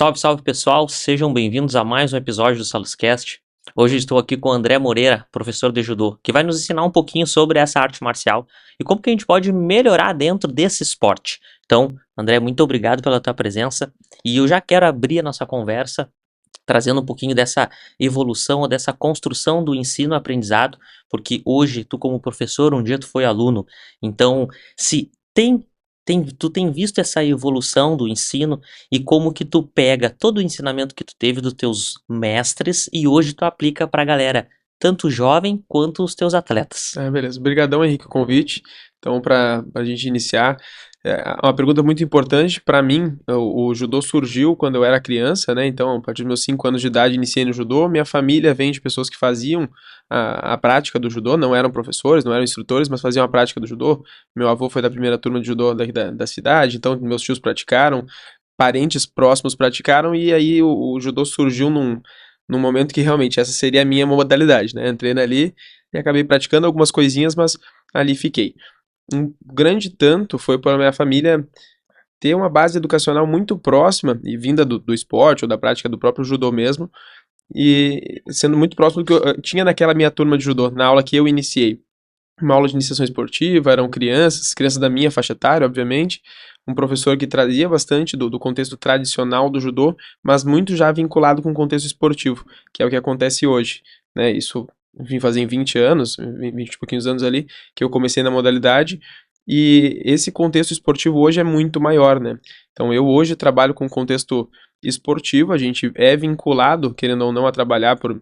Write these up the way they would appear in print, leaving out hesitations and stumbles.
Salve, salve pessoal, sejam bem-vindos a mais um episódio do SalusCast. Hoje estou aqui com o André Moreira, professor de judô, que vai nos ensinar um pouquinho sobre essa arte marcial e como que a gente pode melhorar dentro desse esporte. Então, André, muito obrigado pela tua presença e eu já quero abrir a nossa conversa trazendo um pouquinho dessa evolução ou dessa construção do ensino-aprendizado, porque hoje tu como professor, um dia tu foi aluno, então se tu tem visto essa evolução do ensino e como que tu pega todo o ensinamento que tu teve dos teus mestres e hoje tu aplica pra galera, tanto jovem quanto os teus atletas. Beleza. Obrigadão, Henrique, o convite. Então, para a gente iniciar, uma pergunta muito importante para mim. O judô surgiu quando eu era criança, né? Então, a partir dos meus 5 anos de idade, iniciei no judô. Minha família vem de pessoas que faziam a prática do judô, não eram professores, não eram instrutores, mas faziam a prática do judô. Meu avô foi da primeira turma de judô da cidade, então meus tios praticaram, parentes próximos praticaram, e aí o judô surgiu num momento que realmente essa seria a minha modalidade, né? Entrei ali e acabei praticando algumas coisinhas, mas ali fiquei. Um grande tanto foi para minha família ter uma base educacional muito próxima e vinda do esporte ou da prática do próprio judô mesmo, e sendo muito próximo do que eu tinha naquela minha turma de judô, na aula que eu iniciei. Uma aula de iniciação esportiva, eram crianças da minha faixa etária, obviamente, um professor que trazia bastante do contexto tradicional do judô, mas muito já vinculado com o contexto esportivo, que é o que acontece hoje, né? Isso, enfim, fazem 20 anos, 20 e pouquinhos anos ali, que eu comecei na modalidade, e esse contexto esportivo hoje é muito maior, né? Então eu hoje trabalho com contexto esportivo, a gente é vinculado, querendo ou não, a trabalhar por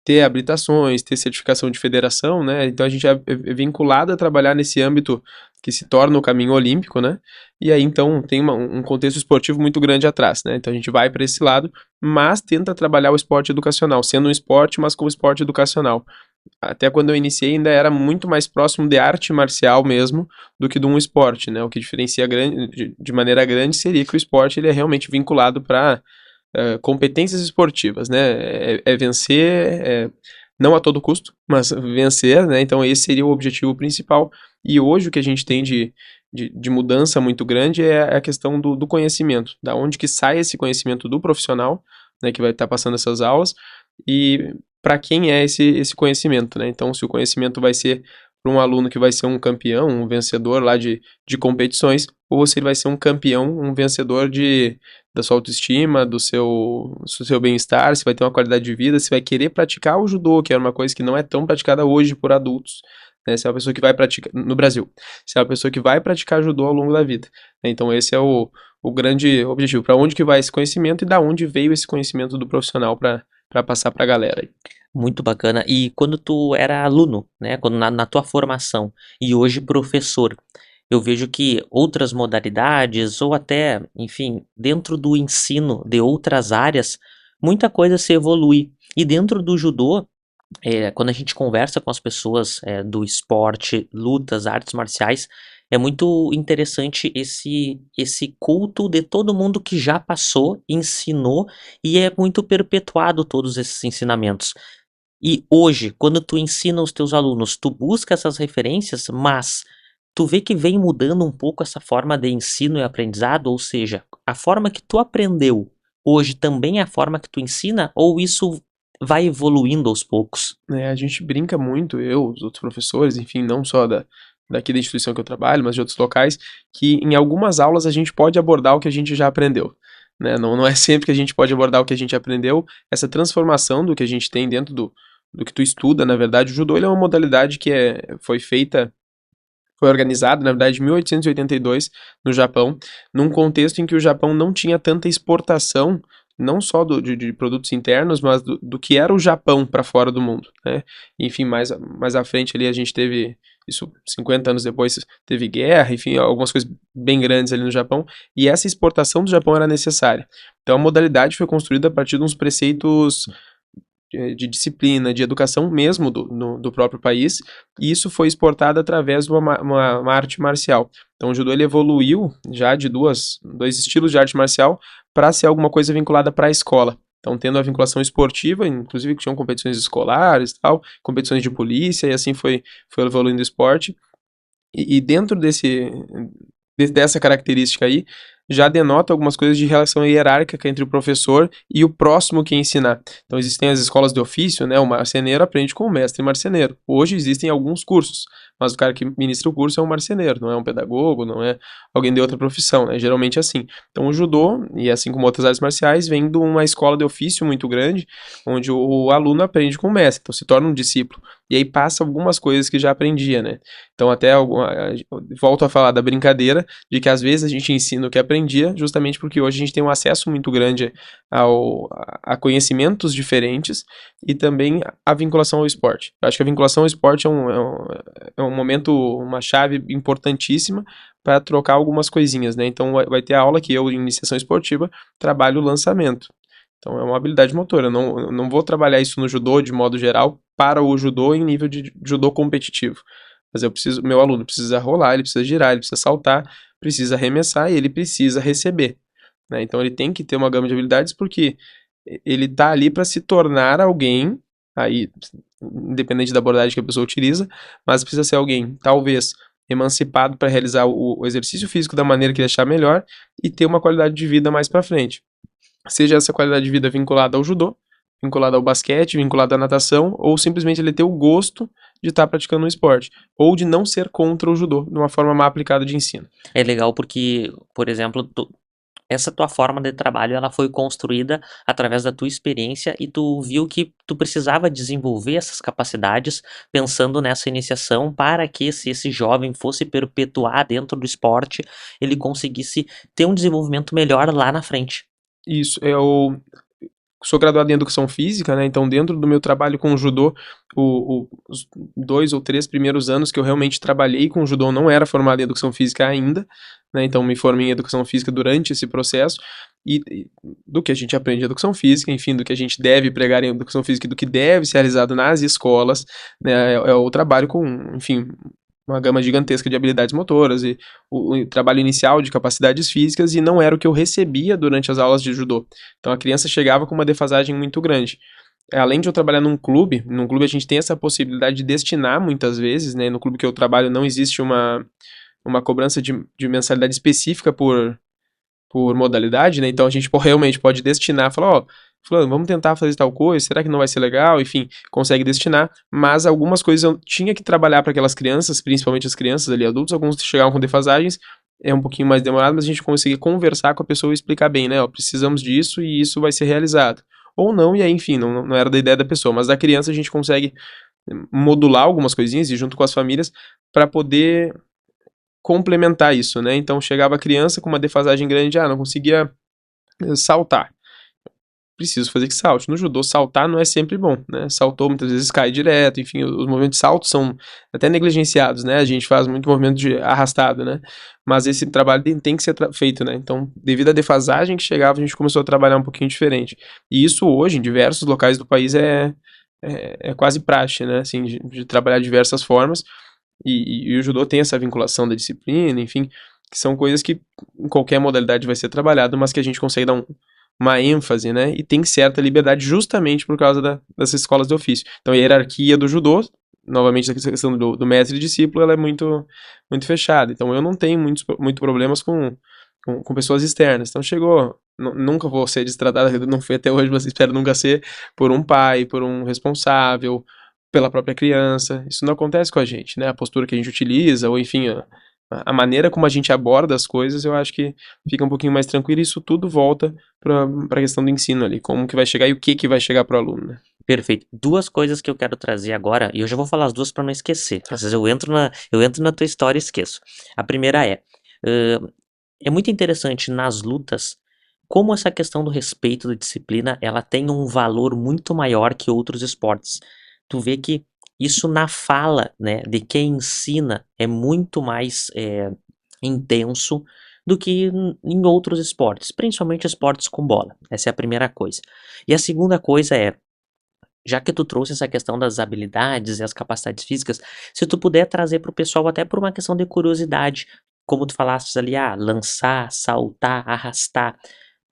ter habilitações, ter certificação de federação, né? Então a gente é vinculado a trabalhar nesse âmbito que se torna o caminho olímpico, né? E aí então tem um contexto esportivo muito grande atrás, né? Então a gente vai para esse lado, mas tenta trabalhar o esporte educacional, sendo um esporte, mas como esporte educacional. Até quando eu iniciei ainda era muito mais próximo de arte marcial mesmo do que de um esporte, né? O que diferencia de maneira grande seria que o esporte ele é realmente vinculado para competências esportivas, né? É vencer, não a todo custo, mas vencer, né? Então esse seria o objetivo principal. E hoje o que a gente tem de mudança muito grande é a questão do conhecimento, da onde que sai esse conhecimento do profissional, né? Que vai estar passando essas aulas e para quem é esse conhecimento, né? Então se o conhecimento vai ser para um aluno que vai ser um campeão, um vencedor lá de competições, ou se ele vai ser um campeão, um vencedor da sua autoestima, do seu bem-estar, se vai ter uma qualidade de vida, se vai querer praticar o judô, que é uma coisa que não é tão praticada hoje por adultos, né? Se é uma pessoa que vai praticar, no Brasil, se é uma pessoa que vai praticar judô ao longo da vida, né? Então esse é o grande objetivo, para onde que vai esse conhecimento e da onde veio esse conhecimento do profissional para passar para a galera. Muito bacana. E quando tu era aluno, né, quando na tua formação e hoje professor, eu vejo que outras modalidades ou até, enfim, dentro do ensino de outras áreas, muita coisa se evolui. E dentro do judô, quando a gente conversa com as pessoas do esporte, lutas, artes marciais, é muito interessante esse culto de todo mundo que já passou, ensinou e é muito perpetuado todos esses ensinamentos. E hoje, quando tu ensina os teus alunos, tu busca essas referências, mas tu vê que vem mudando um pouco essa forma de ensino e aprendizado, ou seja, a forma que tu aprendeu hoje também é a forma que tu ensina, ou isso vai evoluindo aos poucos? A gente brinca muito, eu, os outros professores, enfim, não só daqui da instituição que eu trabalho, mas de outros locais, que em algumas aulas a gente pode abordar o que a gente já aprendeu, né? Não é sempre que a gente pode abordar o que a gente aprendeu, essa transformação do que a gente tem dentro do que tu estuda, na verdade, o judô ele é uma modalidade que foi organizada, na verdade, em 1882, no Japão, num contexto em que o Japão não tinha tanta exportação, não só de produtos internos, mas do que era o Japão para fora do mundo, né? Enfim, mais à frente ali a gente teve, isso 50 anos depois, teve guerra, enfim, algumas coisas bem grandes ali no Japão, e essa exportação do Japão era necessária. Então a modalidade foi construída a partir de uns preceitos de disciplina, de educação mesmo do próprio país, e isso foi exportado através de uma arte marcial. Então o judô ele evoluiu já de dois estilos de arte marcial para ser alguma coisa vinculada para a escola. Então tendo a vinculação esportiva, inclusive que tinham competições escolares, tal, competições de polícia, e assim foi evoluindo o esporte. E dentro dessa característica aí, já denota algumas coisas de relação hierárquica entre o professor e o próximo que ensinar. Então existem as escolas de ofício, né? O marceneiro aprende com o mestre marceneiro. Hoje existem alguns cursos, mas o cara que ministra o curso é um marceneiro, não é um pedagogo, não é alguém de outra profissão, né? Geralmente é assim. Então o judô, e assim como outras artes marciais, vem de uma escola de ofício muito grande, onde o aluno aprende com o mestre, então se torna um discípulo. E aí passa algumas coisas que já aprendia, né? Então até volto a falar da brincadeira, de que às vezes a gente ensina o que aprendia, justamente porque hoje a gente tem um acesso muito grande a conhecimentos diferentes e também a vinculação ao esporte. Eu acho que a vinculação ao esporte é um momento, uma chave importantíssima para trocar algumas coisinhas, né? Então vai ter a aula que eu, em iniciação esportiva, trabalho o lançamento. Então é uma habilidade motora. Eu não vou trabalhar isso no judô de modo geral para o judô em nível de judô competitivo. Mas meu aluno precisa rolar, ele precisa girar, ele precisa saltar, precisa arremessar e ele precisa receber, né? Então ele tem que ter uma gama de habilidades porque ele está ali para se tornar alguém, aí, independente da abordagem que a pessoa utiliza, mas precisa ser alguém, talvez, emancipado para realizar o exercício físico da maneira que ele achar melhor e ter uma qualidade de vida mais para frente. Seja essa qualidade de vida vinculada ao judô, vinculada ao basquete, vinculada à natação, ou simplesmente ele ter o gosto de estar praticando um esporte, ou de não ser contra o judô, de uma forma mal aplicada de ensino. É legal porque, por exemplo, essa tua forma de trabalho ela foi construída através da tua experiência e tu viu que tu precisava desenvolver essas capacidades pensando nessa iniciação para que se esse jovem fosse perpetuar dentro do esporte, ele conseguisse ter um desenvolvimento melhor lá na frente. Isso, eu sou graduado em educação física, né? Então, dentro do meu trabalho com o judô, os 2 ou 3 primeiros anos que eu realmente trabalhei com o judô, não era formado em educação física ainda, né? Então, me formei em educação física durante esse processo. E do que a gente aprende em educação física, enfim, do que a gente deve pregar em educação física e do que deve ser realizado nas escolas, né? É o trabalho com, enfim, uma gama gigantesca de habilidades motoras e o trabalho inicial de capacidades físicas e não era o que eu recebia durante as aulas de judô. Então a criança chegava com uma defasagem muito grande. Além de eu trabalhar num clube a gente tem essa possibilidade de destinar muitas vezes, né? No clube que eu trabalho não existe uma cobrança de mensalidade específica por modalidade, né? Então a gente realmente pode destinar, falar, ó, fulano, vamos tentar fazer tal coisa, será que não vai ser legal? Enfim, consegue destinar, mas algumas coisas eu tinha que trabalhar para aquelas crianças, principalmente as crianças ali, adultos, alguns chegavam com defasagens, é um pouquinho mais demorado, mas a gente conseguia conversar com a pessoa e explicar bem, né? Ó, precisamos disso e isso vai ser realizado. Ou não, e aí, enfim, não era da ideia da pessoa, mas da criança a gente consegue modular algumas coisinhas e junto com as famílias para poder complementar isso, né? Então chegava a criança com uma defasagem grande, não conseguia saltar. Preciso fazer que salte. No judô, saltar não é sempre bom, né? Saltou, muitas vezes cai direto, enfim, os movimentos de salto são até negligenciados, né? A gente faz muito movimento de arrastado, né? Mas esse trabalho tem que ser feito, né? Então, devido à defasagem que chegava, a gente começou a trabalhar um pouquinho diferente. E isso hoje, em diversos locais do país, é quase praxe, né? Assim, de trabalhar de diversas formas. E o judô tem essa vinculação da disciplina, enfim, que são coisas que em qualquer modalidade vai ser trabalhado, mas que a gente consegue dar uma ênfase, né? E tem certa liberdade justamente por causa dessas escolas de ofício. Então a hierarquia do judô, novamente essa questão do mestre e discípulo, ela é muito, muito fechada. Então eu não tenho muito problemas com pessoas externas. Então chegou, nunca vou ser destratado, não fui até hoje, mas espero nunca ser por um pai, por um responsável, pela própria criança. Isso não acontece com a gente, né? A postura que a gente utiliza, ou enfim, a maneira como a gente aborda as coisas, eu acho que fica um pouquinho mais tranquilo e isso tudo volta para a questão do ensino ali, como que vai chegar e o que vai chegar para o aluno, né? Perfeito. Duas coisas que eu quero trazer agora, e eu já vou falar as duas para não esquecer. Às vezes eu entro na tua história e esqueço. A primeira é muito interessante nas lutas como essa questão do respeito da disciplina, ela tem um valor muito maior que outros esportes. Tu vê que isso na fala, né, de quem ensina é muito mais intenso do que em outros esportes, principalmente esportes com bola. Essa é a primeira coisa. E a segunda coisa já que tu trouxe essa questão das habilidades e as capacidades físicas, se tu puder trazer para o pessoal até por uma questão de curiosidade, como tu falaste ali, lançar, saltar, arrastar,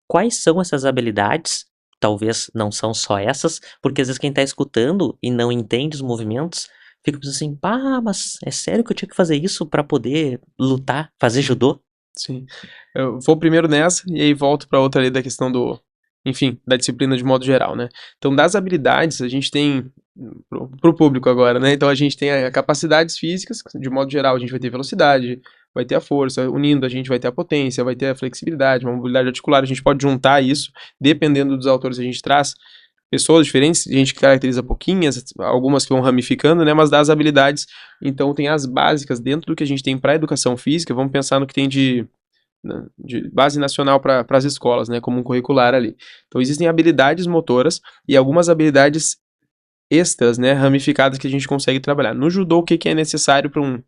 quais são essas habilidades? Talvez não são só essas, porque às vezes quem tá escutando e não entende os movimentos, fica pensando assim, pá, mas é sério que eu tinha que fazer isso para poder lutar, fazer judô? Sim. Eu vou primeiro nessa e aí volto para outra ali da questão do, enfim, da disciplina de modo geral, né? Então, das habilidades, a gente tem pro público agora, né? Então, a gente tem capacidades físicas, de modo geral, a gente vai ter velocidade, vai ter a força, unindo a gente vai ter a potência, vai ter a flexibilidade, uma mobilidade articular, a gente pode juntar isso, dependendo dos autores que a gente traz, pessoas diferentes, a gente caracteriza pouquinhas, algumas que vão ramificando, né? Mas das habilidades, então tem as básicas dentro do que a gente tem para educação física, vamos pensar no que tem de base nacional para as escolas, né, como um curricular ali. Então existem habilidades motoras e algumas habilidades extras, né, ramificadas que a gente consegue trabalhar. No judô, o que, que é necessário para um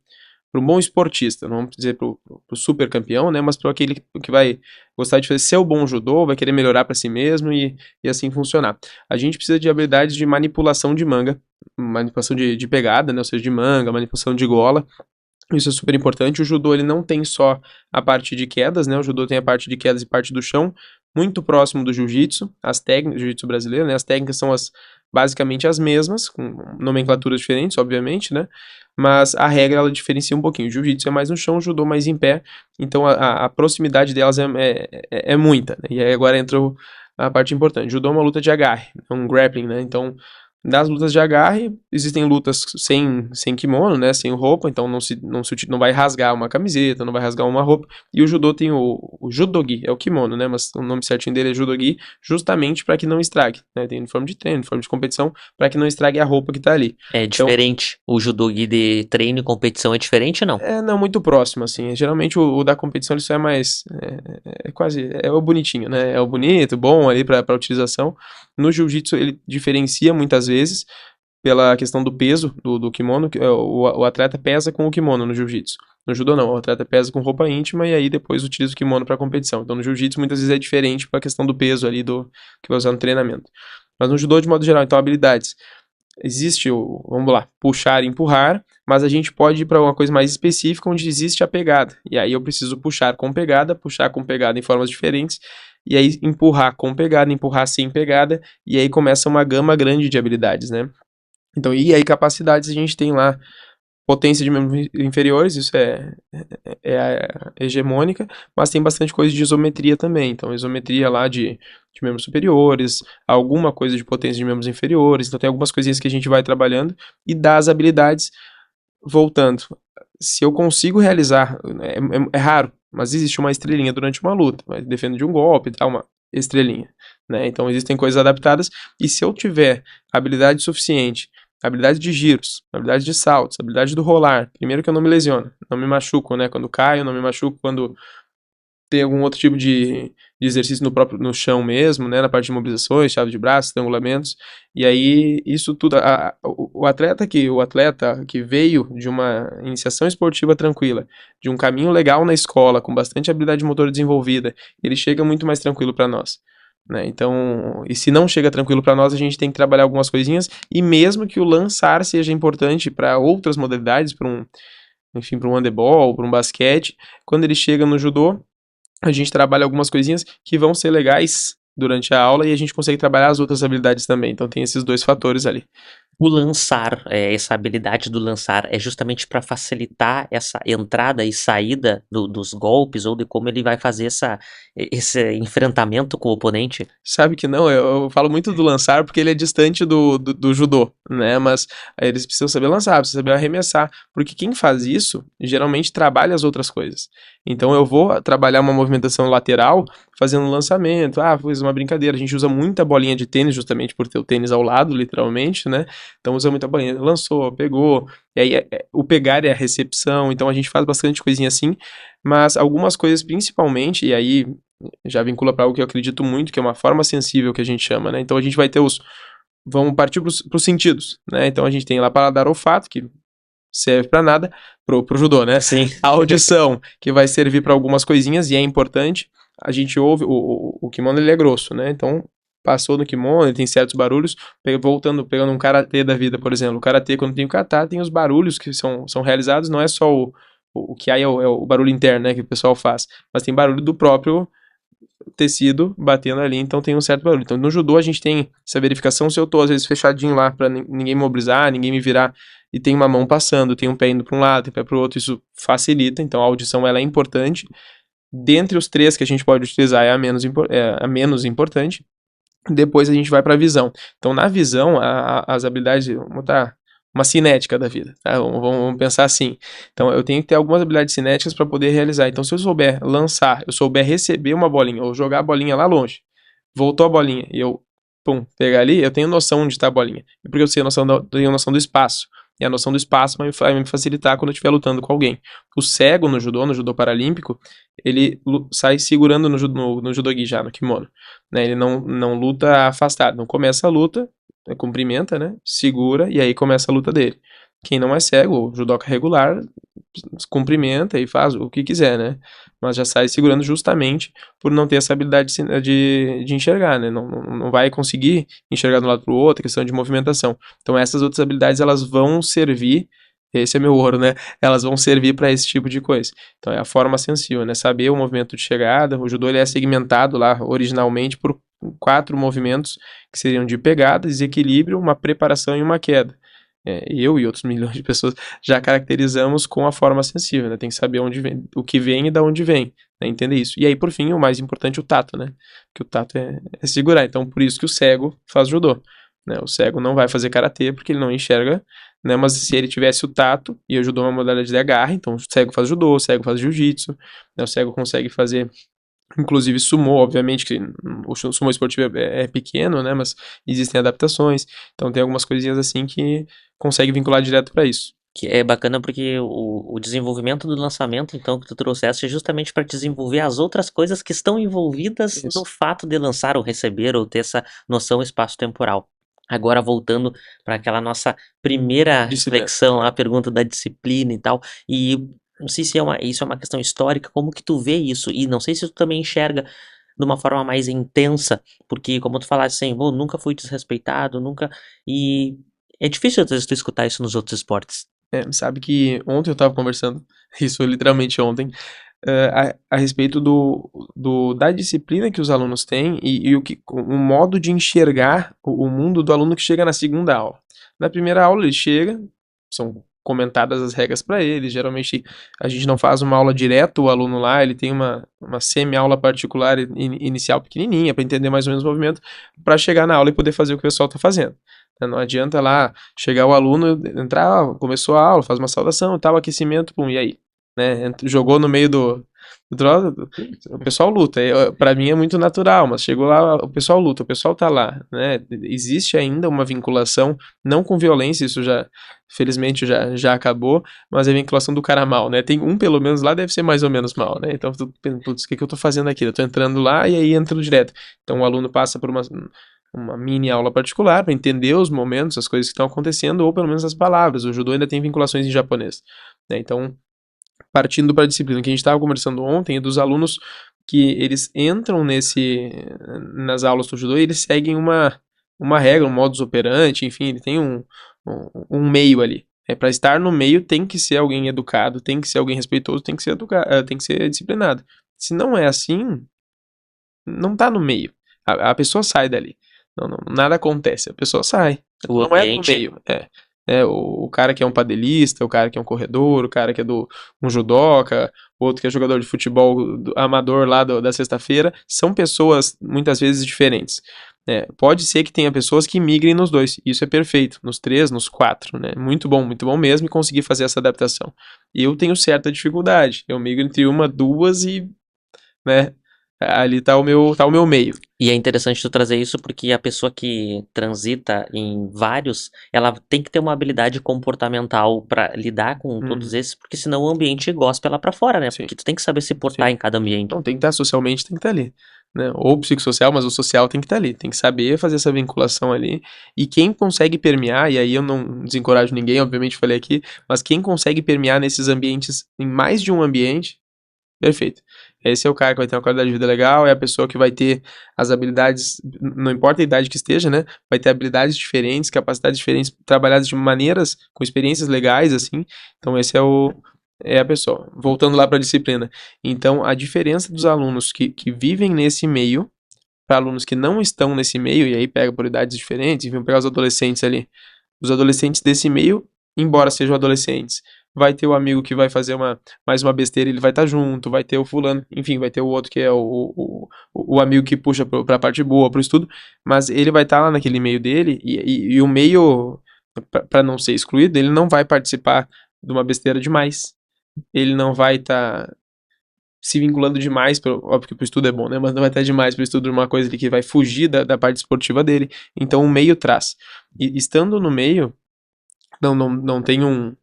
bom esportista? Não vamos dizer para o super campeão, né, mas para aquele que vai gostar de fazer seu bom judô, vai querer melhorar para si mesmo e assim funcionar. A gente precisa de habilidades de manipulação de manga, manipulação de pegada, né, ou seja, de manga, manipulação de gola. Isso é super importante. O judô ele não tem só a parte de quedas, né? O judô tem a parte de quedas e parte do chão, muito próximo do jiu-jitsu, as técnicas do jiu-jitsu brasileiro, né? As técnicas são basicamente as mesmas, com nomenclaturas diferentes, obviamente, né? Mas a regra ela diferencia um pouquinho. O jiu-jitsu é mais no chão, o judô mais em pé, então a proximidade delas é muita, né? E aí agora entra a parte importante. O judô é uma luta de agarre, é um grappling, né? Então nas lutas de agarre, existem lutas sem kimono, né, sem roupa, então não vai rasgar uma camiseta, não vai rasgar uma roupa. E o judô tem o judogi, é o kimono, né, mas o nome certinho dele é judogi, justamente para que não estrague, né, tem uniforme de treino, uniforme de competição, para que não estrague a roupa que tá ali. É Então, diferente. O judogi de treino e competição é diferente, não? não muito próximo, assim. Geralmente o da competição ele só é mais. Quase. É o bonitinho, né? É o bonito, bom ali pra utilização. No jiu-jitsu ele diferencia muitas vezes pela questão do peso do kimono. O atleta pesa com o kimono no jiu-jitsu. No judô não, o atleta pesa com roupa íntima e aí depois utiliza o kimono para competição. Então no jiu-jitsu muitas vezes é diferente pela questão do peso ali do que vai usar no treinamento. Mas no judô de modo geral, então habilidades. Existe vamos lá, puxar e empurrar, mas a gente pode ir para uma coisa mais específica onde existe a pegada. E aí eu preciso puxar com pegada em formas diferentes, e aí empurrar com pegada, empurrar sem pegada, e aí começa uma gama grande de habilidades, né? Então, e aí capacidades a gente tem lá potência de membros inferiores, isso é hegemônica, mas tem bastante coisa de isometria também. Então, isometria lá de membros superiores, alguma coisa de potência de membros inferiores. Então, tem algumas coisinhas que a gente vai trabalhando e das habilidades, voltando. Se eu consigo realizar, é raro, mas existe uma estrelinha durante uma luta, defendo de um golpe, tá, uma estrelinha, né? Então, existem coisas adaptadas e se eu tiver habilidade suficiente, habilidade de giros, habilidade de saltos, habilidade do rolar. Primeiro que eu não me lesiono, não me machuco, né? Quando caio, não me machuco quando tem algum outro tipo de exercício no chão mesmo, né? Na parte de mobilizações, chave de braço, estrangulamentos. E aí, isso tudo. O atleta que veio de uma iniciação esportiva tranquila, de um caminho legal na escola, com bastante habilidade motora desenvolvida, ele chega muito mais tranquilo para nós. Né? Então, e se não chega tranquilo para nós, a gente tem que trabalhar algumas coisinhas, e mesmo que o lançar seja importante para outras modalidades, enfim, para um handebol, para um basquete, quando ele chega no judô, a gente trabalha algumas coisinhas que vão ser legais durante a aula e a gente consegue trabalhar as outras habilidades também. Então tem esses dois fatores ali. O lançar, essa habilidade do lançar, é justamente para facilitar essa entrada e saída dos golpes ou de como ele vai fazer esse enfrentamento com o oponente? Sabe que não, eu falo muito do lançar porque ele é distante do judô, né? Mas eles precisam saber lançar, precisam saber arremessar, porque quem faz isso geralmente trabalha as outras coisas. Então eu vou trabalhar uma movimentação lateral fazendo um lançamento, fiz uma brincadeira, a gente usa muita bolinha de tênis justamente por ter o tênis ao lado, literalmente, né? Então usa muita bolinha, lançou, pegou, e aí o pegar é a recepção, então a gente faz bastante coisinha assim, mas algumas coisas principalmente, e aí já vincula para algo que eu acredito muito, que é uma forma sensível que a gente chama, né? Então a gente vai ter vamos partir para os sentidos, né? Então a gente tem lá paladar, olfato, que serve para nada, pro judô, né? Sim. A audição, que vai servir para algumas coisinhas e é importante. A gente ouve, o kimono ele é grosso, né? Então passou no kimono, ele tem certos barulhos, pegando um karatê da vida, por exemplo. O karatê, quando tem o kata, tem os barulhos que são realizados, não é só o que aí é o barulho interno, né, que o pessoal faz, mas tem barulho do próprio tecido batendo ali, então tem um certo barulho. Então no judô a gente tem essa verificação, se eu tô às vezes fechadinho lá pra ninguém mobilizar, ninguém me virar, e tem uma mão passando, tem um pé indo pra um lado, tem um pé pro outro, isso facilita, então a audição ela é importante. Dentre os 3 que a gente pode utilizar, é a menos importante. Depois a gente vai para a visão. Então, na visão, as habilidades, vamos botar uma cinética da vida, tá? Vamos pensar assim. Então, eu tenho que ter algumas habilidades cinéticas para poder realizar. Então, se eu souber lançar, eu souber receber uma bolinha, ou jogar a bolinha lá longe, voltou a bolinha, e eu, pum, pegar ali, eu tenho noção onde está a bolinha. E porque eu tenho noção do espaço. E a noção do espaço vai me facilitar quando eu estiver lutando com alguém. O cego no judô paralímpico, ele sai segurando no judogi já, no kimono. Né? Ele não luta afastado, não começa a luta, cumprimenta, né? Segura e aí começa a luta dele. Quem não é cego, o judoca regular, cumprimenta e faz o que quiser, né? Mas já sai segurando justamente por não ter essa habilidade de enxergar, né? Não vai conseguir enxergar de um lado para o outro, questão de movimentação. Então essas outras habilidades, elas vão servir, esse é meu ouro, né? Elas vão servir para esse tipo de coisa. Então é a forma sensível, né? Saber o movimento de chegada. O judô ele é segmentado lá originalmente por 4 movimentos que seriam de pegada, desequilíbrio, uma preparação e uma queda. Eu e outros milhões de pessoas já caracterizamos com a forma sensível, né? Tem que saber onde vem, o que vem e da onde vem, né? Entender isso. E aí, por fim, o mais importante, o tato, né? Que o tato é segurar. Então, por isso que o cego faz judô, né? O cego não vai fazer karatê porque ele não enxerga, né? Mas se ele tivesse o tato, e o judô é uma modalidade de agarre, então o cego faz judô, o cego faz jiu-jitsu, né? O cego consegue fazer inclusive sumô, obviamente que o sumô esportivo é pequeno, né, mas existem adaptações, então tem algumas coisinhas assim que consegue vincular direto para isso. Que é bacana porque o desenvolvimento do lançamento, então, que tu trouxeste é justamente para desenvolver as outras coisas que estão envolvidas Isso. no fato de lançar ou receber ou ter essa noção espaço-temporal. Agora voltando para aquela nossa primeira Disciplina. reflexão, a pergunta da disciplina e tal, e não sei se isso é uma questão histórica, como que tu vê isso? E não sei se tu também enxerga de uma forma mais intensa, porque como tu falaste assim, nunca fui desrespeitado, nunca... E é difícil às vezes tu escutar isso nos outros esportes. Sabe que ontem eu tava conversando, isso literalmente ontem, a respeito da disciplina que os alunos têm e o modo de enxergar o mundo do aluno que chega na segunda aula. Na primeira aula ele chega, são comentadas as regras para ele, geralmente a gente não faz uma aula direto, o aluno lá, ele tem uma semi-aula particular inicial pequenininha para entender mais ou menos o movimento, para chegar na aula e poder fazer o que o pessoal está fazendo. Não adianta lá chegar o aluno, entrar, começou a aula, faz uma saudação, tal, aquecimento, pum, e aí? Né? Jogou no meio do troço, o pessoal luta. Pra mim é muito natural, mas chegou lá, o pessoal luta, o pessoal tá lá, né? Existe ainda uma vinculação, não com violência, isso já, felizmente, já acabou, mas é a vinculação do cara mal, né? Tem um, pelo menos, lá deve ser mais ou menos mal, né? Então, putz, o que eu tô fazendo aqui? Eu tô entrando lá e aí entro direto. Então, o aluno passa por uma mini aula particular para entender os momentos, as coisas que estão acontecendo, ou pelo menos as palavras. O judô ainda tem vinculações em japonês, né? Então, partindo para a disciplina que a gente estava conversando ontem, é dos alunos que eles entram nas aulas do judô e eles seguem uma regra, um modus operandi, enfim, ele tem um meio ali. Para estar no meio tem que ser alguém educado, tem que ser alguém respeitoso, tem que ser tem que ser disciplinado. Se não é assim, não tá no meio. A pessoa sai dali. Nada acontece, a pessoa sai. O Não é no ambiente meio. O cara que é um padelista, o cara que é um corredor, o cara que é um judoca, outro que é jogador de futebol amador lá da sexta-feira, são pessoas muitas vezes diferentes. Pode ser que tenha pessoas que migrem nos dois, isso é perfeito, nos 3, nos 4, né? Muito bom mesmo e conseguir fazer essa adaptação. Eu tenho certa dificuldade, eu migro entre uma, duas e, né, ali tá o meu meio. E é interessante tu trazer isso porque a pessoa que transita em vários, ela tem que ter uma habilidade comportamental pra lidar com todos esses, porque senão o ambiente gospe ela pra fora, né? Sim. Porque tu tem que saber se portar em cada ambiente. Então tem que estar socialmente, tem que estar ali, né? Ou psicossocial, mas o social tem que estar ali, tem que saber fazer essa vinculação ali. E quem consegue permear, e aí eu não desencorajo ninguém, obviamente falei aqui, mas quem consegue permear nesses ambientes, em mais de um ambiente, perfeito. Esse é o cara que vai ter uma qualidade de vida legal, é a pessoa que vai ter as habilidades, não importa a idade que esteja, né? Vai ter habilidades diferentes, capacidades diferentes, trabalhadas de maneiras, com experiências legais, assim. Então esse é a pessoa. Voltando lá para a disciplina. Então a diferença dos alunos que vivem nesse meio, para alunos que não estão nesse meio, e aí pega por idades diferentes, e vão pegar os adolescentes ali. Os adolescentes desse meio, embora sejam adolescentes, vai ter o amigo que vai fazer mais uma besteira, ele vai estar junto, vai ter o fulano, enfim, vai ter o outro que é o amigo que puxa pra parte boa, pro estudo, mas ele vai estar lá naquele meio dele, e o meio, para não ser excluído, ele não vai participar de uma besteira demais. Ele não vai estar se vinculando demais, óbvio que pro estudo é bom, né? Mas não vai estar demais pro estudo de uma coisa ali que vai fugir da parte esportiva dele. Então o meio traz. E estando no meio, não tem um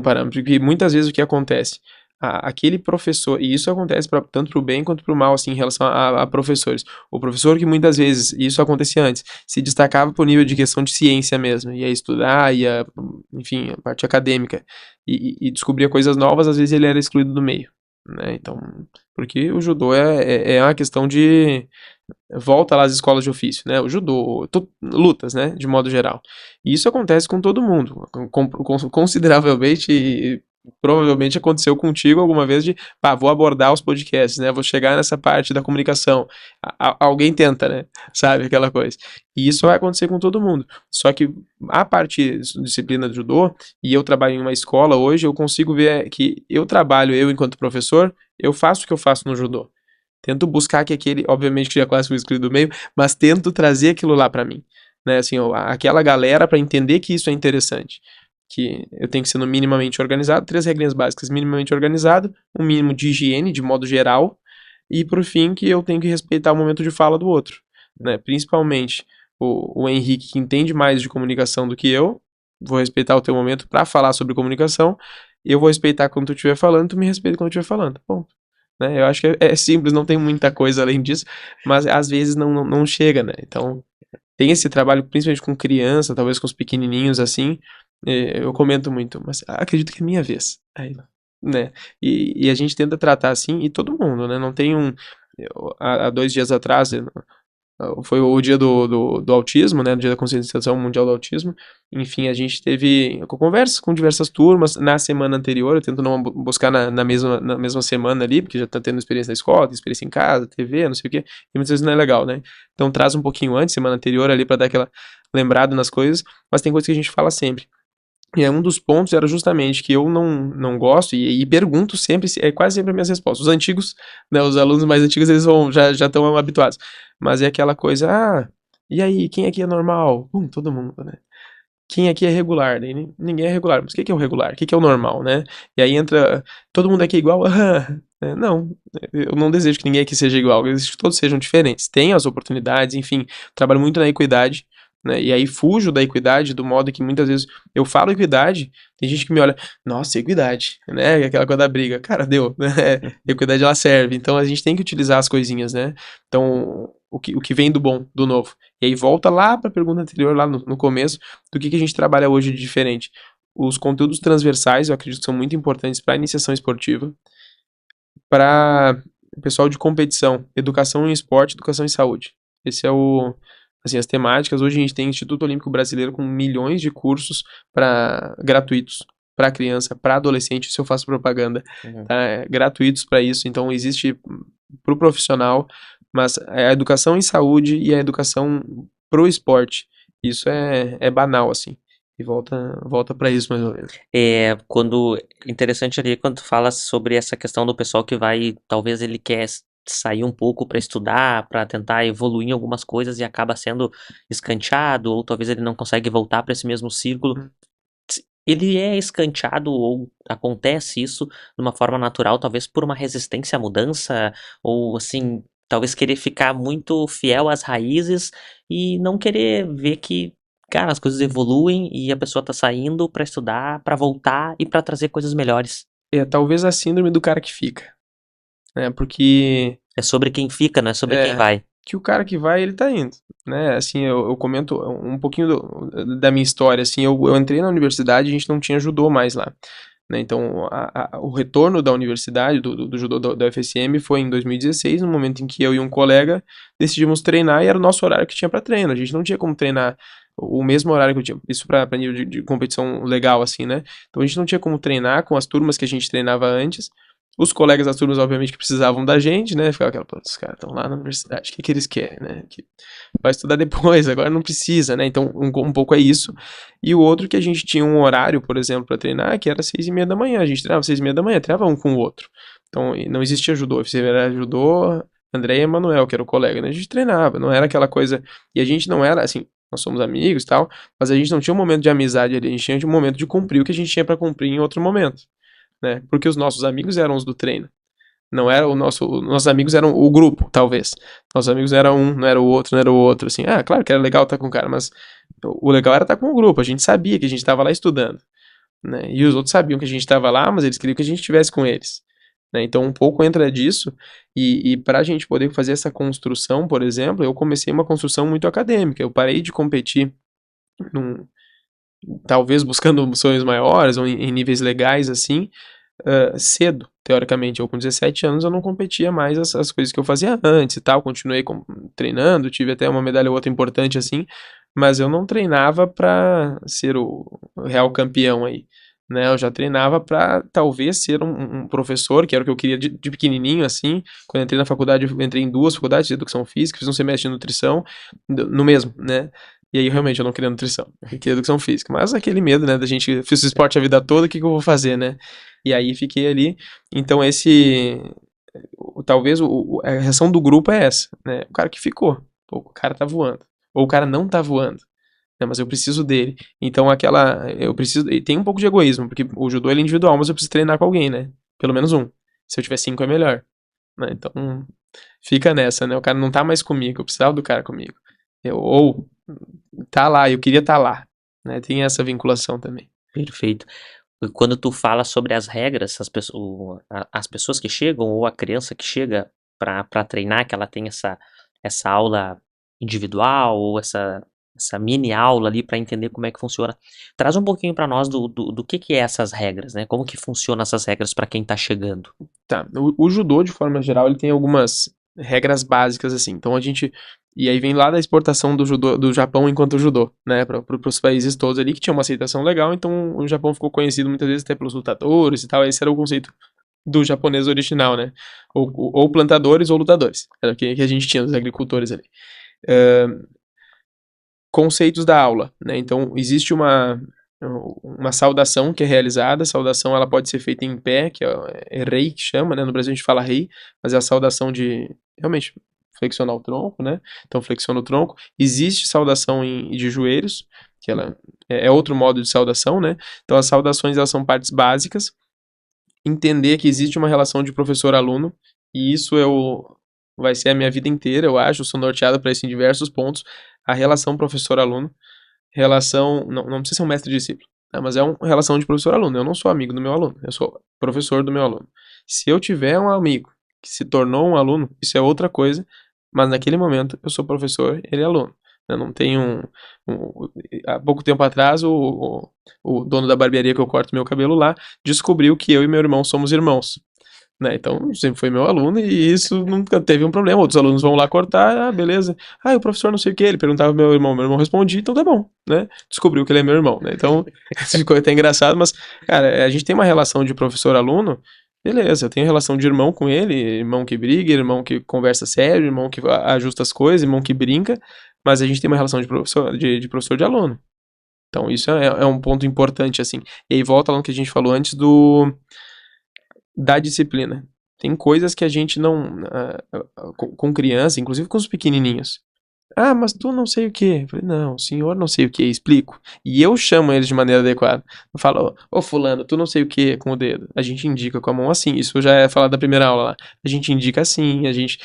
parâmetro, porque muitas vezes o que acontece? Aquele professor, e isso acontece tanto para o bem quanto para o mal, assim, em relação a professores. O professor que muitas vezes, e isso acontecia antes, se destacava por nível de questão de ciência mesmo, ia estudar, enfim, a parte acadêmica, e descobria coisas novas, às vezes ele era excluído do meio, né? Então, porque o judô é uma questão de volta lá às escolas de ofício, né? O judô, lutas, né? De modo geral. E isso acontece com todo mundo, consideravelmente, e provavelmente aconteceu contigo alguma vez de, pá, vou abordar os podcasts, né? Vou chegar nessa parte da comunicação. Alguém tenta, né? Sabe, aquela coisa. E isso vai acontecer com todo mundo. Só que a parte da disciplina de judô, e eu trabalho em uma escola hoje, eu consigo ver que eu enquanto professor, eu faço o que eu faço no judô. Tento buscar que aquele, obviamente que já quase fui excluído do meio, mas tento trazer aquilo lá pra mim, né? Assim, aquela galera pra entender que isso é interessante, que eu tenho que ser no minimamente organizado, 3 regrinhas básicas: minimamente organizado, um mínimo de higiene de modo geral, e por fim que eu tenho que respeitar o momento de fala do outro, né? Principalmente o Henrique, que entende mais de comunicação do que eu, vou respeitar o teu momento pra falar sobre comunicação, eu vou respeitar quando tu estiver falando, tu me respeita quando eu estiver falando, bom. Né? Eu acho que é simples, não tem muita coisa além disso, mas às vezes não chega, né? Então, tem esse trabalho, principalmente com criança, talvez com os pequenininhos assim, eu comento muito, mas acredito que é minha vez. Aí, né? E a gente tenta tratar assim, e todo mundo, né? Não tem um. Há 2 dias atrás, foi o dia do autismo, né? O dia da conscientização mundial do autismo. Enfim, a gente teve conversas com diversas turmas na semana anterior. Eu tento não buscar na mesma semana ali, porque já tá tendo experiência na escola, tem experiência em casa, TV, não sei o quê. E muitas vezes não é legal, né? Então traz um pouquinho antes, semana anterior ali, pra dar aquela lembrada nas coisas. Mas tem coisas que a gente fala sempre. E um dos pontos era justamente que eu não gosto, e pergunto sempre, quase sempre as minhas respostas. Os antigos, né, os alunos mais antigos, eles já estão habituados. Mas é aquela coisa, e aí, quem aqui é normal? Todo mundo, né? Quem aqui é regular? Ninguém é regular. Mas o que é o regular? O que é o normal, né? E aí entra, todo mundo aqui é igual? Não, eu não desejo que ninguém aqui seja igual, eu desejo que todos sejam diferentes. Tem as oportunidades, enfim, trabalho muito na equidade, né? E aí fujo da equidade do modo que muitas vezes eu falo equidade, tem gente que me olha, nossa, equidade, né? Aquela coisa da briga. Cara, deu, né? Equidade ela serve. Então a gente tem que utilizar as coisinhas, né? Então, o que vem do bom, do novo. E aí volta lá para a pergunta anterior, lá no começo, do que a gente trabalha hoje de diferente. Os conteúdos transversais, eu acredito que são muito importantes para a iniciação esportiva, para o pessoal de competição, educação em esporte, educação em saúde. Esse é assim, as temáticas. Hoje a gente tem Instituto Olímpico Brasileiro com milhões de cursos gratuitos para criança, para adolescente, se eu faço propaganda, tá? Gratuitos para isso. Então existe para o profissional, mas a educação em saúde e a educação pro esporte, isso é banal, assim. E volta para isso, mais ou menos. Interessante ali quando tu fala sobre essa questão do pessoal que vai, talvez ele quer sair um pouco para estudar, para tentar evoluir em algumas coisas e acaba sendo escanteado, ou talvez ele não consegue voltar para esse mesmo círculo. Ele é escanteado ou acontece isso de uma forma natural, talvez por uma resistência à mudança, ou assim, talvez querer ficar muito fiel às raízes e não querer ver que, cara, as coisas evoluem e a pessoa tá saindo pra estudar, pra voltar e pra trazer coisas melhores. Talvez a síndrome do cara que fica, né? Porque É sobre quem fica, não é sobre quem vai. que o cara que vai, ele tá indo, né? Assim, eu comento um pouquinho da minha história, assim, eu entrei na universidade, a gente não tinha judô mais lá, né? Então, o retorno da universidade, do judô da UFSM, foi em 2016, no momento em que eu e um colega decidimos treinar, e era o nosso horário que tinha para treino, a gente não tinha como treinar o mesmo horário que eu tinha, isso para nível de competição legal, assim, né? Então a gente não tinha como treinar com as turmas que a gente treinava antes, Os colegas das turmas, obviamente, que precisavam da gente, né? Ficava aquela, pô, os caras estão lá na universidade, o que eles querem, né? Que vai estudar depois, agora não precisa, né? Então, um pouco é isso. E o outro que a gente tinha um horário, por exemplo, para treinar, que era 6:30 da manhã. A gente treinava 6:30 da manhã, treinava um com o outro. Então, não existia judô. Você era judô, André e Emanuel, que era o colega, né? A gente treinava, não era aquela coisa. E a gente não era assim, nós somos amigos e tal, mas a gente não tinha um momento de amizade ali, a gente tinha um momento de cumprir o que a gente tinha para cumprir em outro momento, né? Porque os nossos amigos eram os do treino. Não era nossos amigos eram o grupo, talvez. Nossos amigos não era um, não era o outro, não era o outro, assim. Ah, claro que era legal estar com o cara, mas o legal era estar com o grupo. A gente sabia que a gente estava lá estudando, né? E os outros sabiam que a gente estava lá, mas eles queriam que a gente estivesse com eles, né? Então um pouco entra disso e para a gente poder fazer essa construção, por exemplo, eu comecei uma construção muito acadêmica. Eu parei de competir num, talvez buscando sonhos maiores ou em níveis legais assim, cedo, teoricamente. Eu com 17 anos eu não competia mais as coisas que eu fazia antes e tal, continuei treinando, tive até uma medalha ou outra importante assim, mas eu não treinava para ser o real campeão aí, né? Eu já treinava para talvez ser um professor, que era o que eu queria de pequenininho assim. Quando eu entrei na faculdade, eu entrei em duas faculdades de educação física, fiz um semestre de nutrição no mesmo, né? E aí, realmente, eu não queria nutrição, eu queria educação física. Mas aquele medo, né, da gente, fiz esporte a vida toda, o que que eu vou fazer, né? E aí, fiquei ali. Então, talvez, a reação do grupo é essa, né? O cara que ficou, pô, o cara tá voando. Ou o cara não tá voando, né? Mas eu preciso dele. Então, eu preciso, e tem um pouco de egoísmo, porque o judô ele é individual, mas eu preciso treinar com alguém, né? Pelo menos um. Se eu tiver cinco é melhor, né? Então, fica nessa, né? O cara não tá mais comigo, eu precisava do cara comigo. Ou tá lá, eu queria estar lá, né? Tem essa vinculação também. Perfeito. E quando tu fala sobre as regras, as pessoas que chegam ou a criança que chega para treinar, que ela tem essa aula individual ou essa mini aula ali para entender como é que funciona. Traz um pouquinho para nós do que é essas regras, né? Como que funcionam essas regras para quem tá chegando? Tá, o judô, de forma geral, ele tem algumas regras básicas, assim. Então, e aí vem lá da exportação do judô, do Japão enquanto judô, né, para os países todos ali que tinham uma aceitação legal. Então, o Japão ficou conhecido muitas vezes até pelos lutadores e tal. Esse era o conceito do japonês original, né? Ou plantadores ou lutadores. Era o que a gente tinha, os agricultores ali. Conceitos da aula, né? Então, existe uma saudação que é realizada. A saudação ela pode ser feita em pé, que é rei que chama, né? No Brasil a gente fala rei, mas é a saudação de realmente flexionar o tronco, né? Então flexiona o tronco. Existe saudação de joelhos, que ela é outro modo de saudação, né? Então as saudações elas são partes básicas. Entender que existe uma relação de professor-aluno, e isso vai ser a minha vida inteira, eu acho. Eu sou norteado para isso em diversos pontos. A relação professor-aluno, não precisa ser um mestre-discípulo, né, mas é uma relação de professor-aluno. Eu não sou amigo do meu aluno, eu sou professor do meu aluno. Se eu tiver um amigo que se tornou um aluno, isso é outra coisa, mas naquele momento eu sou professor, ele é aluno. Eu não tenho há pouco tempo atrás, o dono da barbearia que eu corto meu cabelo lá descobriu que eu e meu irmão somos irmãos, né? Então, sempre foi meu aluno e isso nunca teve um problema. Outros alunos vão lá cortar, beleza. O professor não sei o que, ele perguntava pro meu irmão respondia, então tá bom, né? Descobriu que ele é meu irmão, né? Então, isso ficou até engraçado, mas, cara, a gente tem uma relação de professor-aluno, beleza, eu tenho relação de irmão com ele, irmão que briga, irmão que conversa sério, irmão que ajusta as coisas, irmão que brinca, mas a gente tem uma relação de professor de professor de aluno. Então, isso é um ponto importante, assim. E aí volta lá no que a gente falou antes da disciplina. Tem coisas que a gente não. Com criança, inclusive com os pequenininhos. Mas tu não sei o que. Eu falei, não, senhor não sei o que, explico. E eu chamo eles de maneira adequada. Eu falo, ô fulano, tu não sei o que com o dedo. A gente indica com a mão assim. Isso já é falado da primeira aula lá. A gente indica assim, a gente.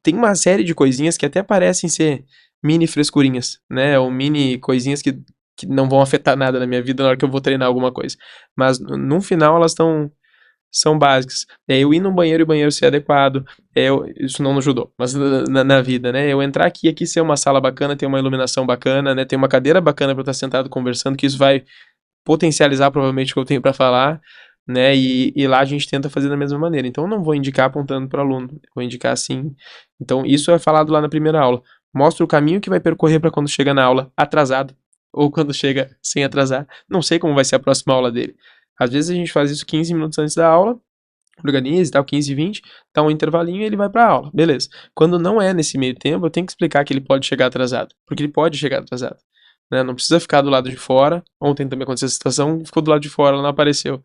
Tem uma série de coisinhas que até parecem ser mini frescurinhas, né? Ou mini coisinhas que não vão afetar nada na minha vida na hora que eu vou treinar alguma coisa. Mas no final elas são básicas. Eu ir no banheiro e o banheiro ser adequado. Isso não no judô, mas na vida, né? Eu entrar aqui ser uma sala bacana, ter uma iluminação bacana, né? Ter uma cadeira bacana para eu estar sentado conversando, que isso vai potencializar provavelmente o que eu tenho para falar, né? E lá a gente tenta fazer da mesma maneira. Então eu não vou indicar apontando para o aluno, eu vou indicar assim. Então isso é falado lá na primeira aula. Mostra o caminho que vai percorrer para quando chega na aula atrasado ou quando chega sem atrasar. Não sei como vai ser a próxima aula dele. Às vezes a gente faz isso 15 minutos antes da aula, organiza e tal, 15, 20, dá um intervalinho e ele vai pra aula, beleza. Quando não é nesse meio tempo, eu tenho que explicar que ele pode chegar atrasado, porque ele pode chegar atrasado, né? Não precisa ficar do lado de fora. Ontem também aconteceu essa situação, ficou do lado de fora, ela não apareceu.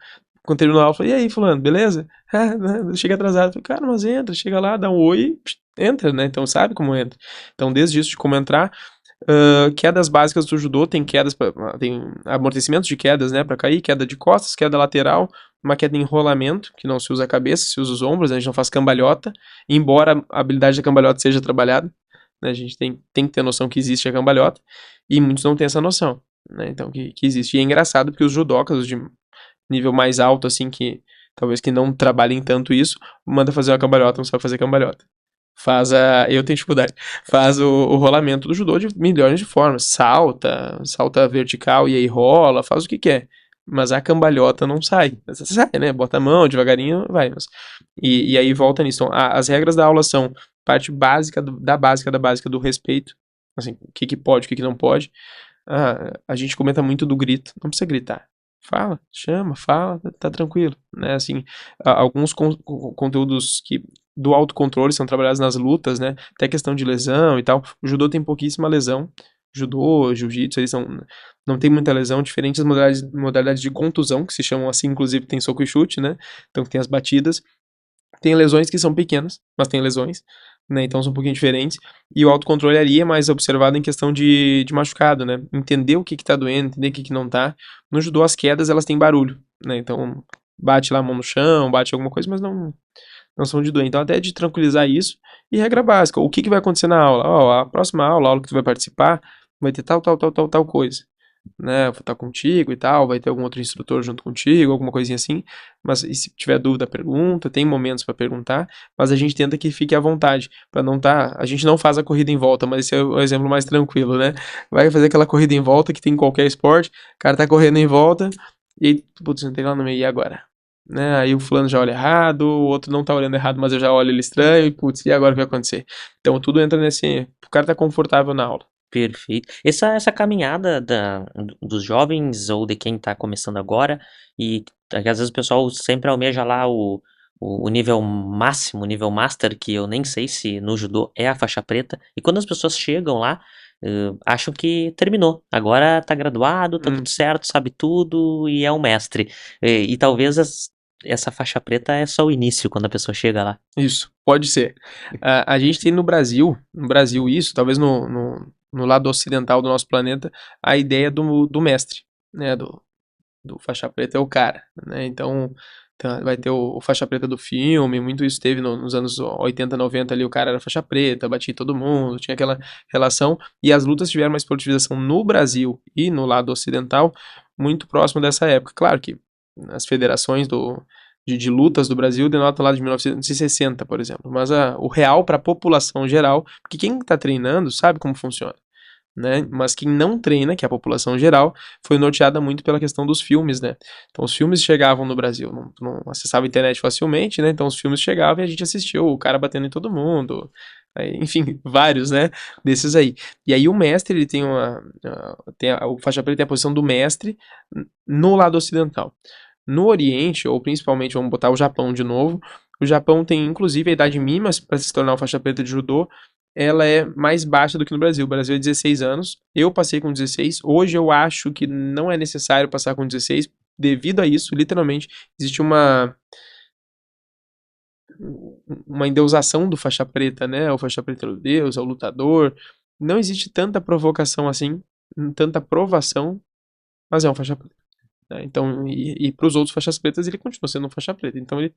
Quando terminou a aula, eu falei, e aí, fulano, beleza? Ah, né, chega atrasado. Eu falei, cara, mas entra, chega lá, dá um oi, entra, né? Então sabe como entra. Então, desde isso de como entrar, quedas básicas do judô, tem quedas, tem amortecimentos de quedas, né, para cair, queda de costas, queda lateral, uma queda em enrolamento, que não se usa a cabeça, se usa os ombros, né, a gente não faz cambalhota, embora a habilidade da cambalhota seja trabalhada, né, a gente tem que ter noção que existe a cambalhota, e muitos não têm essa noção, né, então que existe. E é engraçado porque os judocas, os de nível mais alto, assim, que talvez que não trabalhem tanto isso, manda fazer uma cambalhota, não sabe fazer cambalhota. Eu tenho dificuldade. Faz o rolamento do judô de milhões de formas. Salta vertical e aí rola, faz o que quer. Mas a cambalhota não sai. Você sai, né? Bota a mão, devagarinho, vai. E aí volta nisso. Então, as regras da aula são parte básica da básica do respeito. Assim, o que pode, o que não pode. A gente comenta muito do grito. Não precisa gritar. Fala, chama, fala, tá tranquilo, né? Assim, alguns conteúdos do autocontrole são trabalhados nas lutas, né? Até questão de lesão e tal. O judô tem pouquíssima lesão. Judô, jiu-jitsu, não tem muita lesão, diferentes modalidades de contusão, que se chamam assim, inclusive tem soco e chute, né? Então tem as batidas. Tem lesões que são pequenas, mas tem lesões, né? Então são um pouquinho diferentes. E o autocontrole ali é mais observado em questão de machucado, né? Entender o que tá doendo, entender o que não tá. No judô, as quedas, elas têm barulho, né? Então, bate lá a mão no chão, bate alguma coisa, mas não são de doer. Então, até de tranquilizar isso. E regra básica, o que vai acontecer na aula? Ó, a próxima aula, a aula que tu vai participar, vai ter tal coisa, né? Vou estar contigo e tal, vai ter algum outro instrutor junto contigo, alguma coisinha assim. Mas e se tiver dúvida, pergunta, tem momentos para perguntar, mas a gente tenta que fique à vontade, para não tá, a gente não faz a corrida em volta, mas esse é o exemplo mais tranquilo, né? Vai fazer aquela corrida em volta que tem em qualquer esporte, o cara tá correndo em volta e putz, não tem lá no meio e agora. Né? Aí o fulano já olha errado, o outro não tá olhando errado, mas eu já olho ele estranho, e putz, e agora o que vai acontecer? Então tudo entra nesse, o cara tá confortável na aula. Perfeito. Essa caminhada dos jovens ou de quem está começando agora, e às vezes o pessoal sempre almeja lá o nível máximo, o nível master, que eu nem sei se no judô é a faixa preta, e quando as pessoas chegam lá, acham que terminou. Agora tá graduado, tá tudo certo, sabe tudo e é um mestre. E talvez essa faixa preta é só o início quando a pessoa chega lá. Isso, pode ser. A gente tem no Brasil isso, talvez no lado ocidental do nosso planeta, a ideia do mestre, né, do faixa preta é o cara, né, então vai ter o faixa preta do filme, muito isso teve nos anos 80, 90 ali, o cara era faixa preta, batia em todo mundo, tinha aquela relação, e as lutas tiveram uma esportivização no Brasil e no lado ocidental muito próximo dessa época. Claro que as federações de lutas do Brasil denota lá de 1960, por exemplo. Mas o real para a população geral, porque quem está treinando sabe como funciona. Né? Mas quem não treina, que é a população geral, foi norteada muito pela questão dos filmes, né? Então os filmes chegavam no Brasil, não acessava a internet facilmente, né? Então os filmes chegavam e a gente assistiu, o cara batendo em todo mundo, enfim, vários, né? Desses aí. E aí o mestre, ele tem o faixa preta tem a posição do mestre no lado ocidental. No Oriente, ou principalmente, vamos botar o Japão de novo, o Japão tem inclusive a idade mínima para se tornar um faixa preta de judô, ela é mais baixa do que no Brasil. O Brasil é 16 anos, eu passei com 16, hoje eu acho que não é necessário passar com 16, devido a isso, literalmente, existe uma endeusação do faixa preta, né? O faixa preta é o deus, é o lutador, não existe tanta provocação assim, tanta provação, mas é um faixa preta. Né? Então, e para os outros faixas pretas, ele continua sendo um faixa preta. Então, ele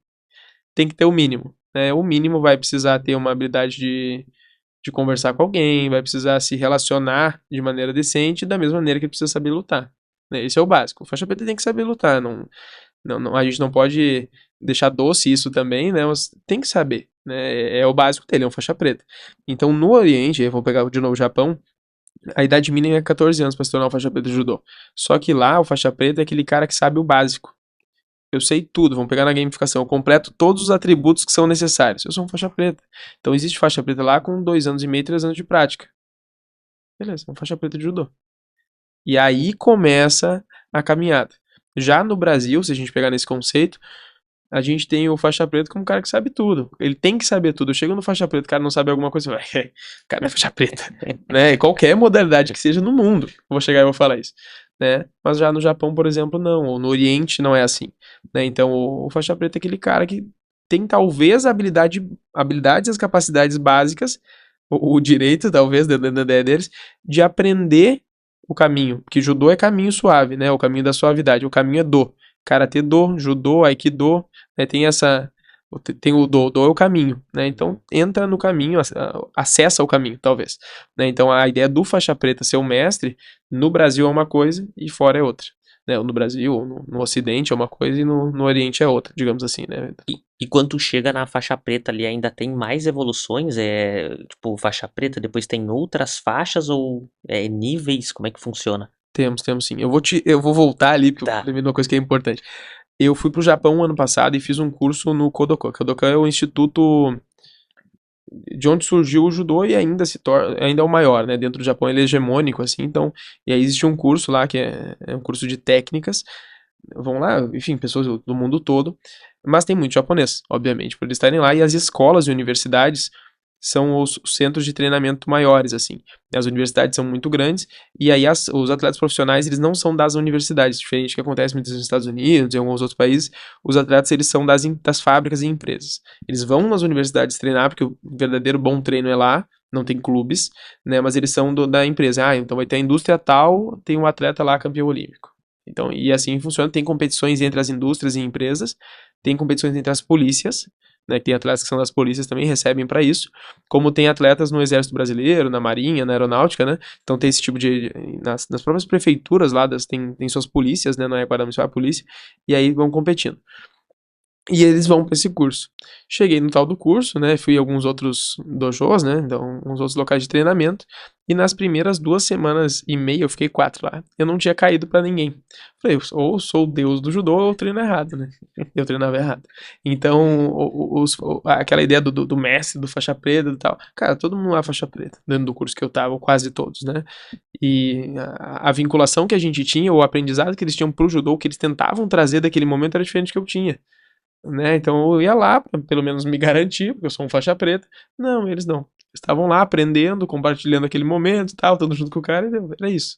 tem que ter o mínimo. Né? O mínimo vai precisar ter uma habilidade de conversar com alguém, vai precisar se relacionar de maneira decente, da mesma maneira que ele precisa saber lutar. Né? Esse é o básico. O faixa preta tem que saber lutar. A gente não pode deixar doce isso também, né? Mas tem que saber. Né? É o básico dele, é um faixa preta. Então, no Oriente, eu vou pegar de novo o Japão, a idade mínima é 14 anos para se tornar um faixa preta de judô. Só que lá, o faixa preta é aquele cara que sabe o básico. Eu sei tudo, vamos pegar na gamificação. Eu completo todos os atributos que são necessários. Eu sou um faixa preta. Então existe faixa preta lá com 2 anos e meio, 3 anos de prática. Beleza, é um faixa preta de judô. E aí começa a caminhada. Já no Brasil, se a gente pegar nesse conceito, a gente tem o faixa preta como um cara que sabe tudo. Ele tem que saber tudo. Eu chego no faixa preta, o cara não sabe alguma coisa, vai, o cara não é faixa preta, né? E qualquer modalidade que seja no mundo, eu vou chegar e vou falar isso, né? Mas já no Japão, por exemplo, não. Ou no Oriente não é assim, né? Então o faixa preta é aquele cara que tem talvez a habilidades e as capacidades básicas, o direito, talvez, dentro da ideia deles, de aprender o caminho. Porque judô é caminho suave, né? O caminho da suavidade. O caminho é do. Karatê do, judô, aikido, né? Tem o do é o caminho, né? Então entra no caminho, acessa o caminho, talvez, né? Então a ideia do faixa preta ser o mestre no Brasil é uma coisa e fora é outra, né? No Brasil, no Ocidente é uma coisa e no Oriente é outra, digamos assim, né? E quando tu chega na faixa preta ali, ainda tem mais evoluções? Tipo, faixa preta, depois tem outras faixas ou níveis? Como é que funciona? Temos sim. Eu vou voltar ali, porque eu Tá. lembrei de uma coisa que é importante. Eu fui pro Japão ano passado e fiz um curso no Kodokan. Kodokan é o instituto de onde surgiu o judô e ainda é o maior, né? Dentro do Japão ele é hegemônico, assim, então, e aí existe um curso lá que é um curso de técnicas, vão lá, enfim, pessoas do mundo todo, mas tem muito japonês, obviamente, por eles estarem lá, e as escolas e universidades são os centros de treinamento maiores, assim. As universidades são muito grandes, e aí os atletas profissionais, eles não são das universidades, diferente do que acontece muitas vezes nos Estados Unidos e em alguns outros países, os atletas, eles são das fábricas e empresas. Eles vão nas universidades treinar, porque o verdadeiro bom treino é lá, não tem clubes, né, mas eles são da empresa. Ah, então vai ter a indústria tal, tem um atleta lá campeão olímpico. Então, e assim funciona, tem competições entre as indústrias e empresas, tem competições entre as polícias, né, tem atletas que são das polícias também, recebem para isso, como tem atletas no Exército Brasileiro, na Marinha, na Aeronáutica, né, então tem esse tipo nas próprias prefeituras lá, tem suas polícias, né, não é Guarda Municipal, é a polícia, e aí vão competindo. E eles vão para esse curso. Cheguei no tal do curso, né? Fui em alguns outros dojos, né? Então, uns outros locais de treinamento. E nas primeiras 2 semanas e meia, eu fiquei 4 lá. Eu não tinha caído para ninguém. Falei, ou sou o deus do judô ou eu treino errado, né? Eu treinava errado. Então, aquela ideia do mestre, do faixa preta e tal. Cara, todo mundo lá é faixa preta, dentro do curso que eu tava, quase todos, né? E a vinculação que a gente tinha, o aprendizado que eles tinham pro judô, o que eles tentavam trazer daquele momento era diferente do que eu tinha. Né? Então eu ia lá, pra pelo menos me garantir, porque eu sou um faixa preta. Não, eles não. Estavam lá aprendendo, compartilhando aquele momento e tal, estando junto com o cara, e era isso.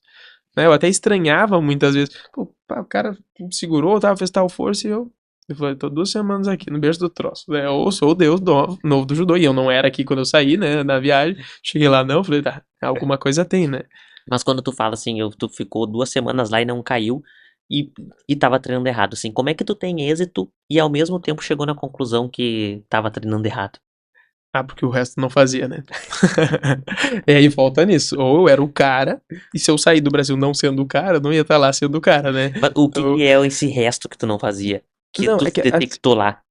Né? Eu até estranhava muitas vezes. Pô, o cara me segurou, fez tal força e eu falei, tô 2 semanas aqui no berço do troço. Né? Eu sou o deus novo do judô. E eu não era aqui quando eu saí, né? Na viagem. Cheguei lá, não, falei, tá, alguma coisa tem, né? Mas quando tu fala assim, tu ficou 2 semanas lá e não caiu e tava treinando errado, assim, como é que tu tem êxito e ao mesmo tempo chegou na conclusão que tava treinando errado? Ah, porque o resto não fazia, né? E aí volta nisso. Ou eu era o cara, e se eu sair do Brasil não sendo o cara, eu não ia estar lá sendo o cara, né? Mas o que Então, que é esse resto que tu não fazia? Que não, tu é que detectou lá?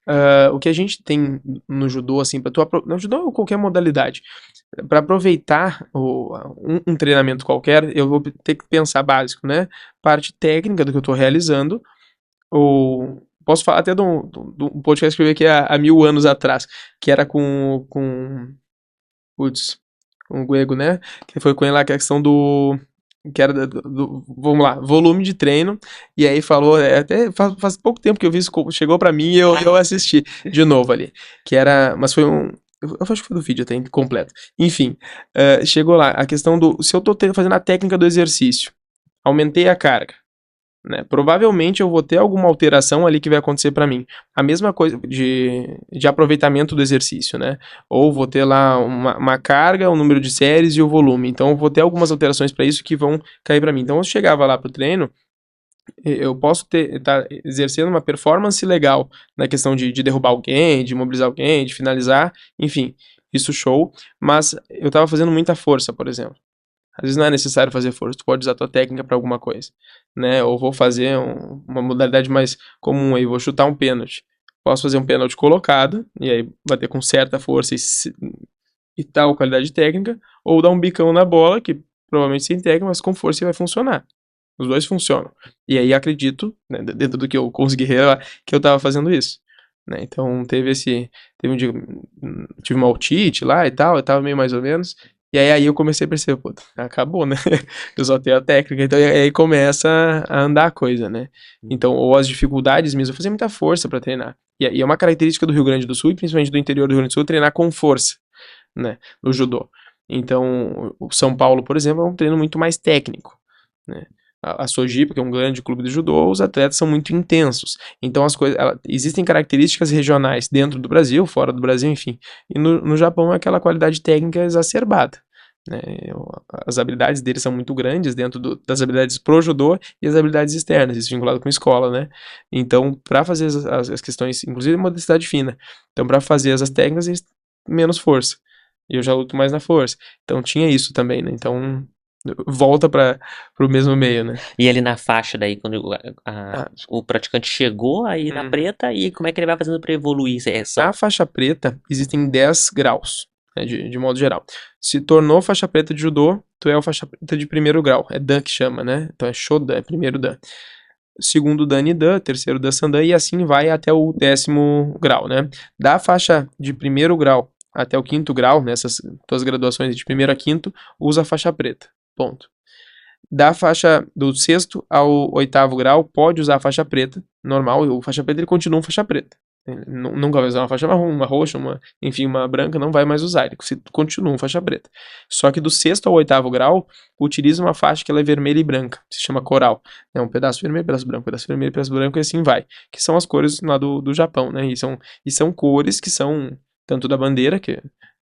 o que a gente tem no judô, assim, no judô ou qualquer modalidade, pra aproveitar um treinamento qualquer, eu vou ter que pensar básico, né? Parte técnica do que eu tô realizando, ou posso falar até de um podcast que eu vi aqui há 1000 anos atrás, que era putz, com o Guego, né? Que foi com ele lá que a questão que era vamos lá, volume de treino, e aí falou, até faz pouco tempo que eu vi isso, chegou pra mim e eu assisti de novo ali, que era, mas foi eu acho que foi do vídeo até completo, enfim, chegou lá, a questão se eu tô fazendo a técnica do exercício, aumentei a carga, né? Provavelmente eu vou ter alguma alteração ali que vai acontecer para mim. A mesma coisa de aproveitamento do exercício, né? Ou vou ter lá uma carga, o número de séries e o volume. Então eu vou ter algumas alterações para isso que vão cair para mim. Então eu chegava lá pro treino, eu posso estar exercendo uma performance legal na questão de derrubar alguém, de mobilizar alguém, de finalizar, enfim, isso show. Mas eu tava fazendo muita força, por exemplo. Às vezes não é necessário fazer força, tu pode usar a tua técnica para alguma coisa, né? Ou vou fazer uma modalidade mais comum aí, vou chutar um pênalti. Posso fazer um pênalti colocado, e aí bater com certa força e tal qualidade técnica, ou dar um bicão na bola, que provavelmente sem técnica, mas com força vai funcionar. Os dois funcionam. E aí acredito, né, dentro do que eu consegui revelar, que eu tava fazendo isso. Né? Então teve um dia, tive uma otite lá e tal, eu tava meio mais ou menos, e aí eu comecei a perceber, pô, acabou, né? Eu só tenho a técnica, então aí começa a andar a coisa, né? Então, ou as dificuldades mesmo, eu fazia muita força pra treinar. E é uma característica do Rio Grande do Sul, e principalmente do interior do Rio Grande do Sul, treinar com força, né, no judô. Então, o São Paulo, por exemplo, é um treino muito mais técnico, né. A Sojipa, que é um grande clube de judô, os atletas são muito intensos. Então, existem características regionais dentro do Brasil, fora do Brasil, enfim. E no Japão é aquela qualidade técnica exacerbada, né. As habilidades deles são muito grandes dentro das habilidades pro judô e as habilidades externas, isso vinculado com escola, né. Então, para fazer as questões, inclusive motricidade fina, então para fazer as técnicas, menos força. E eu já luto mais na força. Então tinha isso também, né? Então volta pro mesmo meio, né? E ali na faixa daí, quando Ah, o praticante chegou aí na preta, e como é que ele vai fazendo pra evoluir? Na faixa preta, existem 10 graus, né, de modo geral. Se tornou faixa preta de judô, tu é o faixa preta de primeiro grau. É Dan que chama, né? Então é Shodan, é primeiro Dan. Segundo Dan e Dan, terceiro Dan Sandan, e assim vai até o 10º grau, né? Da faixa de primeiro grau até o 5º grau, nessas duas graduações de primeiro a quinto, usa a faixa preta. Ponto. Da faixa do 6º ao 8º grau, pode usar a faixa preta, normal, e o faixa preta ele continua um faixa preta. Ele nunca vai usar uma faixa marrom, uma roxa, enfim, uma branca, não vai mais usar, ele continua um faixa preta. Só que do 6º ao 8º grau, utiliza uma faixa que ela é vermelha e branca, se chama coral. É um pedaço vermelho, pedaço branco, pedaço vermelho, pedaço branco, e assim vai. Que são as cores lá do Japão, né? E são cores que são tanto da bandeira, que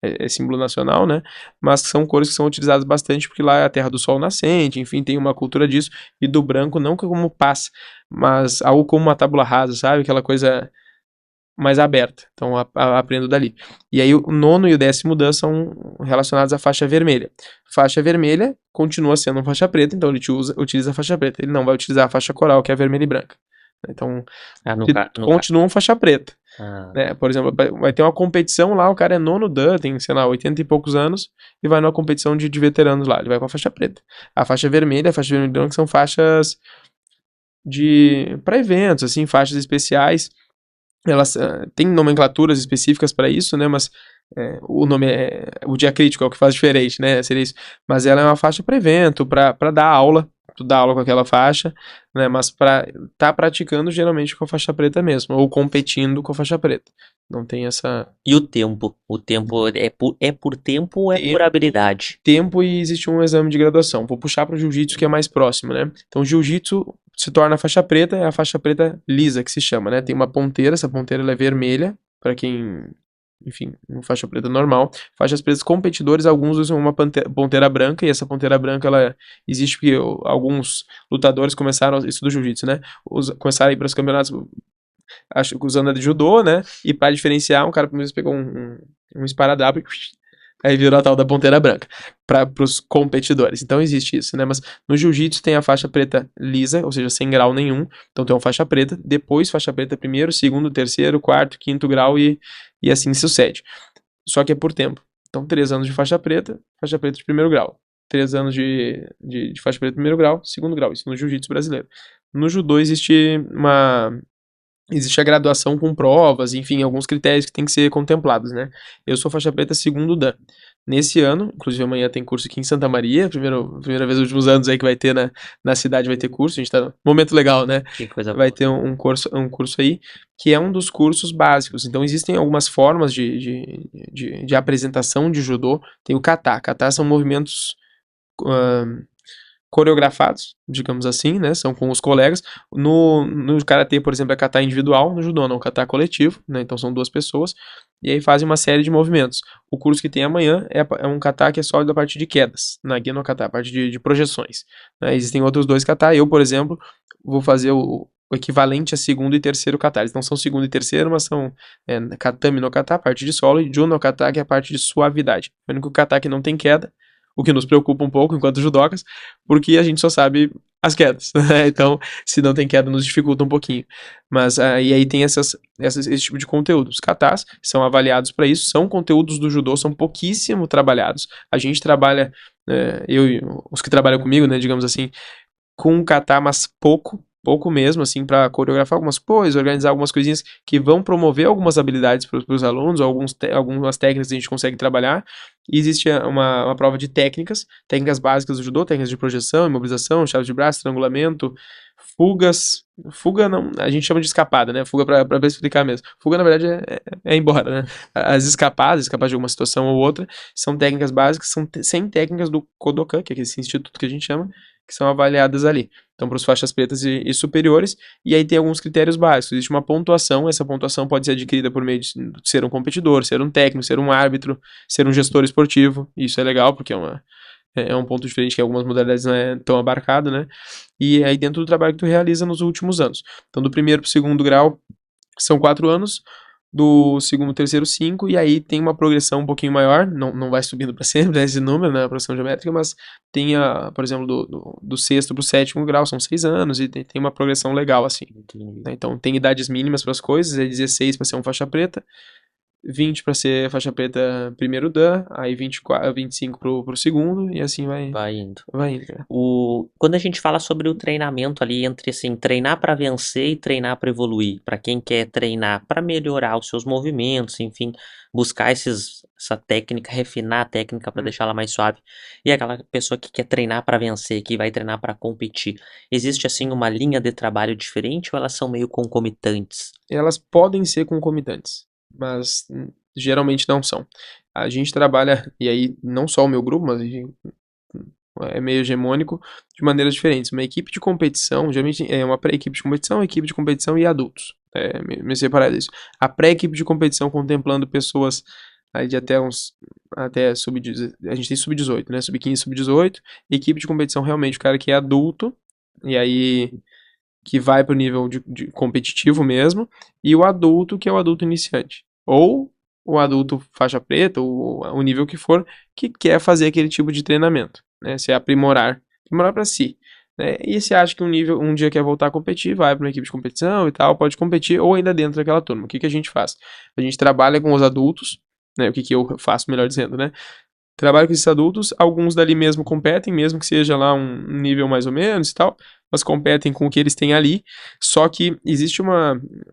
é símbolo nacional, né? Mas são cores que são utilizadas bastante porque lá é a terra do sol nascente, enfim, tem uma cultura disso. E do branco não como paz, mas algo como uma tábula rasa, sabe? Aquela coisa mais aberta. Então aprendo dali. E aí o 9º e o 10º Dan são relacionados à faixa vermelha. Faixa vermelha continua sendo uma faixa preta, então ele utiliza a faixa preta. Ele não vai utilizar a faixa coral, que é a vermelha e branca. Então, continua uma faixa preta. Né? Por exemplo, vai ter uma competição lá, o cara é 9º Dan, tem, sei lá, 80 e poucos anos, e vai numa competição de veteranos lá, ele vai com a faixa preta. A faixa vermelha e a faixa vermelha e branca são faixas para eventos, assim, faixas especiais. Elas têm nomenclaturas específicas para isso, né, mas o nome é o diacrítico, é o que faz diferente, né, seria isso. Mas ela é uma faixa para evento, para dar aula, tu dá aula com aquela faixa, né, mas para tá praticando geralmente com a faixa preta mesmo, ou competindo com a faixa preta. Não tem essa... E o tempo? O tempo é por tempo ou é por habilidade? Tempo, e existe um exame de graduação. Vou puxar para o jiu-jitsu, que é mais próximo, né? Então, o jiu-jitsu se torna faixa preta, é a faixa preta lisa que se chama, né? Tem uma ponteira, essa ponteira ela é vermelha, para quem, enfim, uma faixa preta normal. Faixas pretas competidores, alguns usam uma ponteira branca, e essa ponteira branca ela existe porque alguns lutadores começaram, isso do jiu-jitsu, né? Começaram a ir para os campeonatos, acho que usando a de judô, né? E para diferenciar, um cara primeiro pegou um esparadrapo e aí virou a tal da ponteira branca para os competidores. Então existe isso, né? Mas no jiu-jitsu tem a faixa preta lisa, ou seja, sem grau nenhum. Então tem uma faixa preta, depois faixa preta primeiro, segundo, terceiro, quarto, quinto grau e assim sucede. Só que é por tempo. Então 3 anos de faixa preta de primeiro grau. 3 anos de faixa preta de primeiro grau, segundo grau. Isso no jiu-jitsu brasileiro. No judô existe a graduação com provas, enfim, alguns critérios que tem que ser contemplados, né? Eu sou faixa preta segundo Dan. Nesse ano, inclusive amanhã tem curso aqui em Santa Maria, primeira vez nos últimos anos aí que vai ter na cidade, vai ter curso, a gente tá num momento legal, né? Que coisa vai boa. ter um curso aí, que é um dos cursos básicos. Então existem algumas formas de apresentação de judô. Tem o kata. Kata são movimentos coreografados, digamos assim, né? São com os colegas. No karatê, por exemplo, é kata individual, no judô não, kata coletivo, né? Então são 2 pessoas, e aí fazem uma série de movimentos. O curso que tem amanhã é um kata que é só da parte de quedas, Nagi no kata, a parte de projeções. Né? Existem outros 2 kata, eu, por exemplo, vou fazer o equivalente a segundo e terceiro kata. Eles não são segundo e terceiro, mas são katami no kata, a parte de solo, e jun no kata, que é a parte de suavidade. O único kata que não tem queda, o que nos preocupa um pouco enquanto judocas, porque a gente só sabe as quedas, né? Então, se não tem queda, nos dificulta um pouquinho. Mas, e aí tem esse tipo de conteúdo. Os katas são avaliados para isso, são conteúdos do judô, são pouquíssimo trabalhados. A gente trabalha, eu e os que trabalham comigo, né, digamos assim, com kata, mas pouco mesmo, assim, para coreografar algumas coisas, organizar algumas coisinhas que vão promover algumas habilidades para os alunos, algumas técnicas que a gente consegue trabalhar. E existe uma prova de técnicas básicas do judô, técnicas de projeção, imobilização, chave de braço, estrangulamento, Fuga não, a gente chama de escapada, né? Fuga pra explicar mesmo. Fuga, na verdade, é ir embora, né? As escapadas de alguma situação ou outra, são técnicas básicas, são 100 técnicas do Kodokan, que é esse instituto que a gente chama, que são avaliadas ali. Então, para os faixas pretas e superiores, e aí tem alguns critérios básicos. Existe uma pontuação, essa pontuação pode ser adquirida por meio de ser um competidor, ser um técnico, ser um árbitro, ser um gestor esportivo. Isso é legal, porque é um ponto diferente que algumas modalidades não é tão abarcado, né? E aí dentro do trabalho que tu realiza nos últimos anos. Então, do primeiro para o segundo grau, são 4 anos, do segundo, terceiro, 5, e aí tem uma progressão um pouquinho maior, não vai subindo para sempre, né, esse número, né, a progressão geométrica, mas tem, por exemplo, do sexto para o sétimo grau, são 6 anos, e tem uma progressão legal, assim. Né? Então, tem idades mínimas para as coisas, é 16 para ser um faixa preta, 20 para ser faixa preta primeiro Dan, aí 24, 25 pro segundo, e assim Vai indo. vai indo. Né? Quando a gente fala sobre o treinamento ali entre assim, treinar para vencer e treinar para evoluir, para quem quer treinar para melhorar os seus movimentos, enfim, buscar essa técnica, refinar a técnica para deixá-la mais suave, e aquela pessoa que quer treinar para vencer, que vai treinar para competir, existe assim uma linha de trabalho diferente ou elas são meio concomitantes? Elas podem ser concomitantes, mas geralmente não são. A gente trabalha, e aí não só o meu grupo, mas a gente é meio hegemônico, de maneiras diferentes. Uma equipe de competição, geralmente é uma pré-equipe de competição, equipe de competição e adultos. Me separar disso. A pré-equipe de competição contemplando pessoas aí de até a gente tem sub-18, né? Sub-15, sub-18. Equipe de competição realmente o cara que é adulto, e aí que vai pro nível de competitivo mesmo, e o adulto que é o adulto iniciante. Ou o adulto faixa preta, ou o nível que for, que quer fazer aquele tipo de treinamento, né? Se aprimorar para si. Né? E se acha que um dia quer voltar a competir, vai para uma equipe de competição e tal, pode competir, ou ainda dentro daquela turma. O que a gente faz? A gente trabalha com os adultos, né? O que eu faço, melhor dizendo, né? Trabalho com esses adultos, alguns dali mesmo competem, mesmo que seja lá um nível mais ou menos e tal, mas competem com o que eles têm ali, só que existe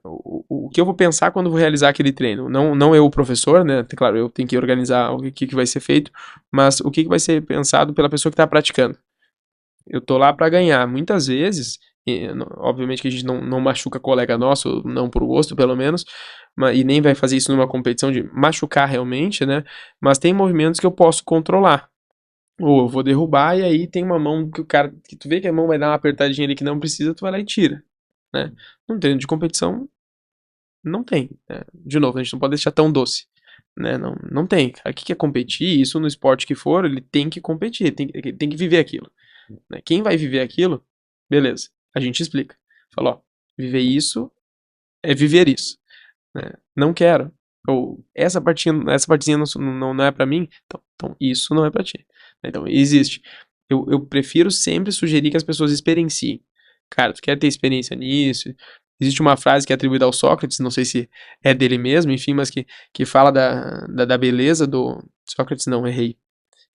o que eu vou pensar quando vou realizar aquele treino, não eu o professor, né, claro, eu tenho que organizar o que vai ser feito, mas o que vai ser pensado pela pessoa que está praticando. Eu tô lá para ganhar, muitas vezes, obviamente que a gente não machuca colega nosso, não por gosto pelo menos, e nem vai fazer isso numa competição de machucar realmente, né? Mas tem movimentos que eu posso controlar. Ou eu vou derrubar e aí tem uma mão que o cara, que tu vê que a mão vai dar uma apertadinha ali que não precisa, tu vai lá e tira, né? Num treino de competição, não tem. Né? De novo, a gente não pode deixar tão doce. Né? Não tem. Aqui quer competir, isso no esporte que for, ele tem que competir, tem que viver aquilo. Né? Quem vai viver aquilo, beleza, a gente explica. Fala, ó, viver isso é viver isso. Né? Não quero. Ou essa partezinha não é pra mim, então isso não é pra ti. Então, existe. Eu prefiro sempre sugerir que as pessoas experienciem. Cara, tu quer ter experiência nisso? Existe uma frase que é atribuída ao Sócrates, não sei se é dele mesmo, enfim, mas que fala da beleza do. Sócrates, não, errei.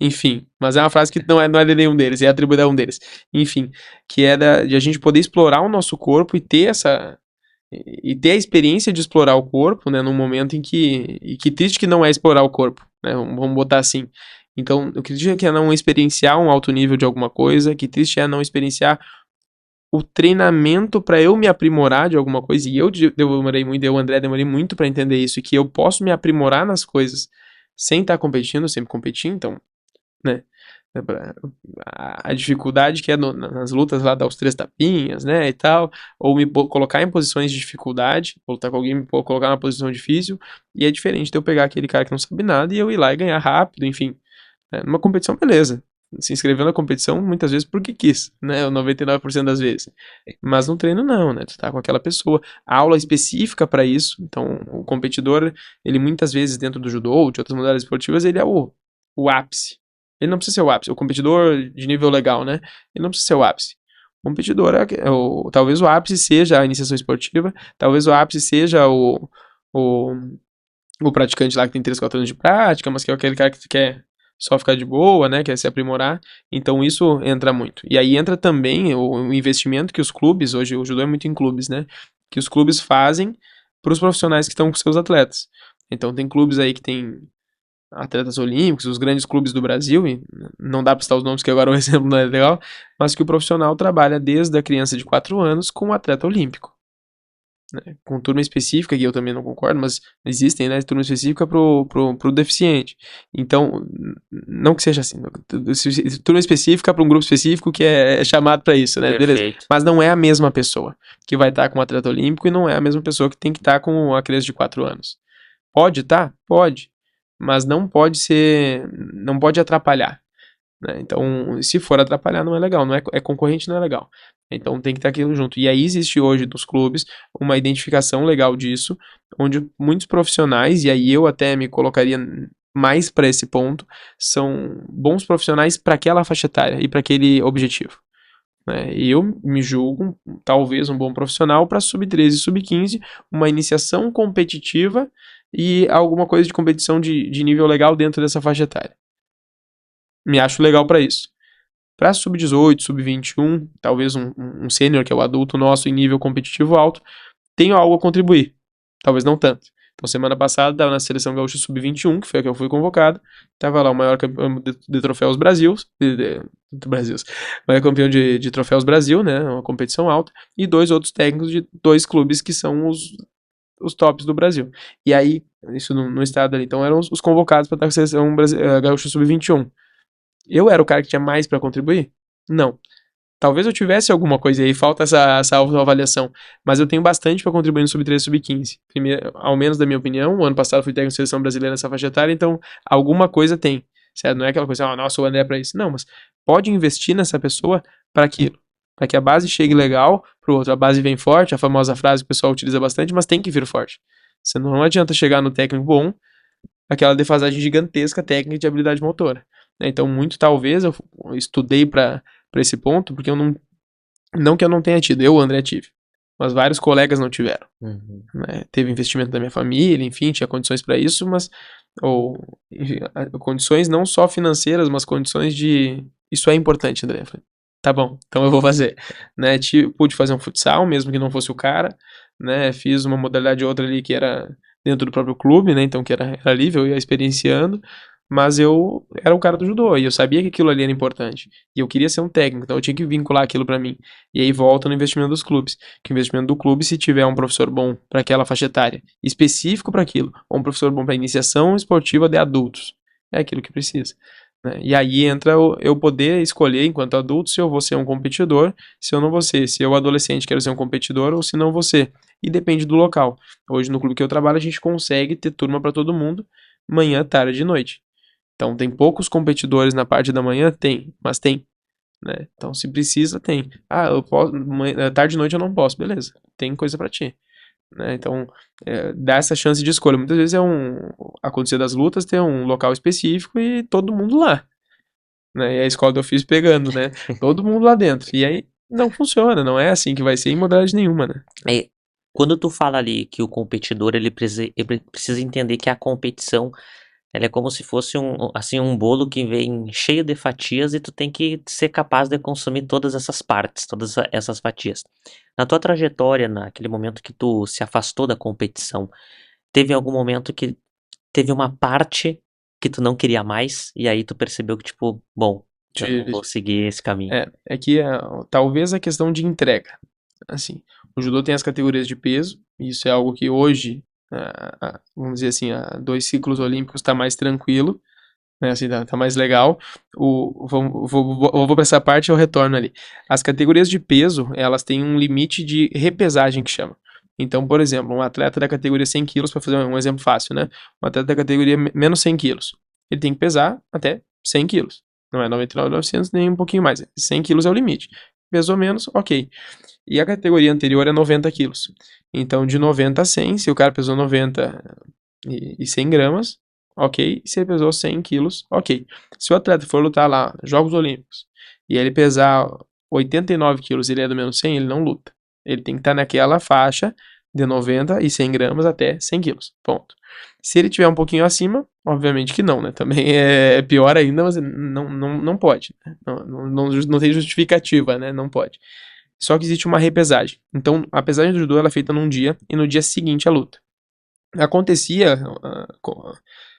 Enfim, mas é uma frase que não é de nenhum deles, é atribuída a um deles. Enfim, que é de a gente poder explorar o nosso corpo e ter a experiência de explorar o corpo, né, num momento em que triste que não é explorar o corpo, né, vamos botar assim. Então, o que triste é que é não experienciar um alto nível de alguma coisa, que triste é não experienciar o treinamento para eu me aprimorar de alguma coisa, e eu demorei muito, eu, André, demorei muito para entender isso, e que eu posso me aprimorar nas coisas sem estar competindo, sempre competir, então, né, a dificuldade que é nas lutas lá dar os 3 tapinhas, né, e tal, ou me colocar em posições de dificuldade, lutar com alguém, me colocar numa posição difícil, e é diferente de eu pegar aquele cara que não sabe nada e eu ir lá e ganhar rápido, enfim. Né, numa competição, beleza. Se inscreveu na competição muitas vezes porque quis, né, 99% das vezes. Mas no treino não, né, tu tá com aquela pessoa, aula específica para isso, então o competidor, ele muitas vezes dentro do judô ou de outras modalidades esportivas, ele é o ápice. Ele não precisa ser o ápice. O competidor de nível legal, né? Ele não precisa ser o ápice. O competidor talvez o ápice seja a iniciação esportiva, talvez o ápice seja o, o praticante lá que tem 3, 4 anos de prática, mas que é aquele cara que quer só ficar de boa, né? Quer se aprimorar. Então isso entra muito. E aí entra também o investimento que os clubes, hoje o judô é muito em clubes, né? Que os clubes fazem para os profissionais que estão com seus atletas. Então tem clubes aí que tem atletas olímpicos, os grandes clubes do Brasil, e não dá para citar os nomes que agora o exemplo não é legal, mas que o profissional trabalha desde a criança de 4 anos com o atleta olímpico. Né? Com turma específica, que eu também não concordo, mas existem, né, turma específica pro deficiente. Então, não que seja assim, turma específica para um grupo específico que é chamado para isso, né, beleza. Perfeito. Mas não é a mesma pessoa que vai estar com o atleta olímpico e não é a mesma pessoa que tem que estar com a criança de 4 anos. Pode tá? Pode. Mas não pode ser, não pode atrapalhar. Né? Então, se for atrapalhar, não é legal, não é concorrente, não é legal. Então tem que ter aquilo junto. E aí existe hoje nos clubes uma identificação legal disso, onde muitos profissionais, e aí eu até me colocaria mais para esse ponto, são bons profissionais para aquela faixa etária e para aquele objetivo. Né? E eu me julgo talvez um bom profissional para sub-13 e sub-15, uma iniciação competitiva e alguma coisa de competição de nível legal dentro dessa faixa etária. Me acho legal para isso. Para sub-18, sub-21, talvez um sênior, que é o adulto nosso em nível competitivo alto, tenho algo a contribuir. Talvez não tanto. Então, semana passada, estava na Seleção Gaúcha Sub-21, que foi a que eu fui convocado. Estava lá o maior campeão de troféus Brasil, maior campeão de troféus Brasil, né, uma competição alta, e 2 outros técnicos de 2 clubes que são os tops do Brasil. E aí, isso no estado ali, então eram os convocados para estar com a Seleção Gaúcha Sub-21. Eu era o cara que tinha mais para contribuir? Não. Talvez eu tivesse alguma coisa aí, falta essa autoavaliação, mas eu tenho bastante para contribuir no sub-13 e sub-15. Primeiro, ao menos da minha opinião, o ano passado fui técnico de seleção brasileira nessa faixa etária, então alguma coisa tem, certo? Não é aquela coisa, nossa, o André é para isso. Não, mas pode investir nessa pessoa para aquilo, para que a base chegue legal, pro outro, a base vem forte, a famosa frase que o pessoal utiliza bastante, mas tem que vir forte. Você não adianta chegar no técnico bom, aquela defasagem gigantesca técnica de habilidade motora. Então, muito talvez eu estudei para esse ponto, porque eu não que eu não tenha tido, eu, André, tive, mas vários colegas não tiveram. Uhum. Né? Teve investimento da minha família, enfim, tinha condições para isso, mas enfim, condições não só financeiras, mas condições de isso é importante, André. Falei, tá bom, então eu vou fazer. Né? Pude fazer um futsal, mesmo que não fosse o cara, né? Fiz uma modalidade ou outra ali que era dentro do próprio clube, né? Então que era livre, eu ia experienciando. Mas eu era o cara do judô e eu sabia que aquilo ali era importante. E eu queria ser um técnico, então eu tinha que vincular aquilo para mim. E aí volta no investimento dos clubes. Que o investimento do clube, se tiver um professor bom para aquela faixa etária, específico para aquilo, ou um professor bom para iniciação esportiva de adultos, é aquilo que precisa. Né? E aí entra eu poder escolher, enquanto adulto, se eu vou ser um competidor, se eu não vou ser. Se eu, adolescente, quero ser um competidor ou se não vou ser. E depende do local. Hoje, no clube que eu trabalho, a gente consegue ter turma para todo mundo, manhã, tarde e noite. Então, tem poucos competidores na parte da manhã? Tem, mas tem. Né? Então, se precisa, tem. Eu posso, tarde e noite eu não posso, beleza. Tem coisa pra ti. Né? Então, dá essa chance de escolha. Muitas vezes acontecer das lutas, tem um local específico e todo mundo lá. Né? E a escola do ofício pegando, né? Todo mundo lá dentro. E aí, não funciona, não é assim que vai ser em modalidade nenhuma, né? Quando tu fala ali que o competidor ele precisa entender que a competição ela é como se fosse um bolo que vem cheio de fatias e tu tem que ser capaz de consumir todas essas partes, todas essas fatias. Na tua trajetória, naquele momento que tu se afastou da competição, teve algum momento que teve uma parte que tu não queria mais e aí tu percebeu que tipo, bom, eu não vou seguir esse caminho. É que talvez a questão de entrega. Assim, o judô tem as categorias de peso, e isso é algo que hoje, vamos dizer assim, há 2 ciclos olímpicos está mais tranquilo, né, assim, tá mais legal. Vou para essa parte e eu retorno ali. As categorias de peso, elas têm um limite de repesagem que chama. Então, por exemplo, um atleta da categoria 100 quilos, para fazer um exemplo fácil, né? Um atleta da categoria menos 100 quilos, ele tem que pesar até 100 quilos. Não é 99,900 nem um pouquinho mais. 100 quilos é o limite. Pesou menos, ok. E a categoria anterior é 90 quilos. Então, de 90 a 100, se o cara pesou 90 e 100 gramas, ok. Se ele pesou 100 quilos, ok. Se o atleta for lutar lá, Jogos Olímpicos, e ele pesar 89 quilos e ele é do menos 100, ele não luta. Ele tem que estar naquela faixa de 90 e 100 gramas até 100 quilos. Ponto. Se ele tiver um pouquinho acima, obviamente que não, né? Também é pior ainda, mas não pode. Né? Não tem justificativa, né? Não pode. Só que existe uma repesagem. Então, a pesagem do judô ela é feita num dia e no dia seguinte a luta. Acontecia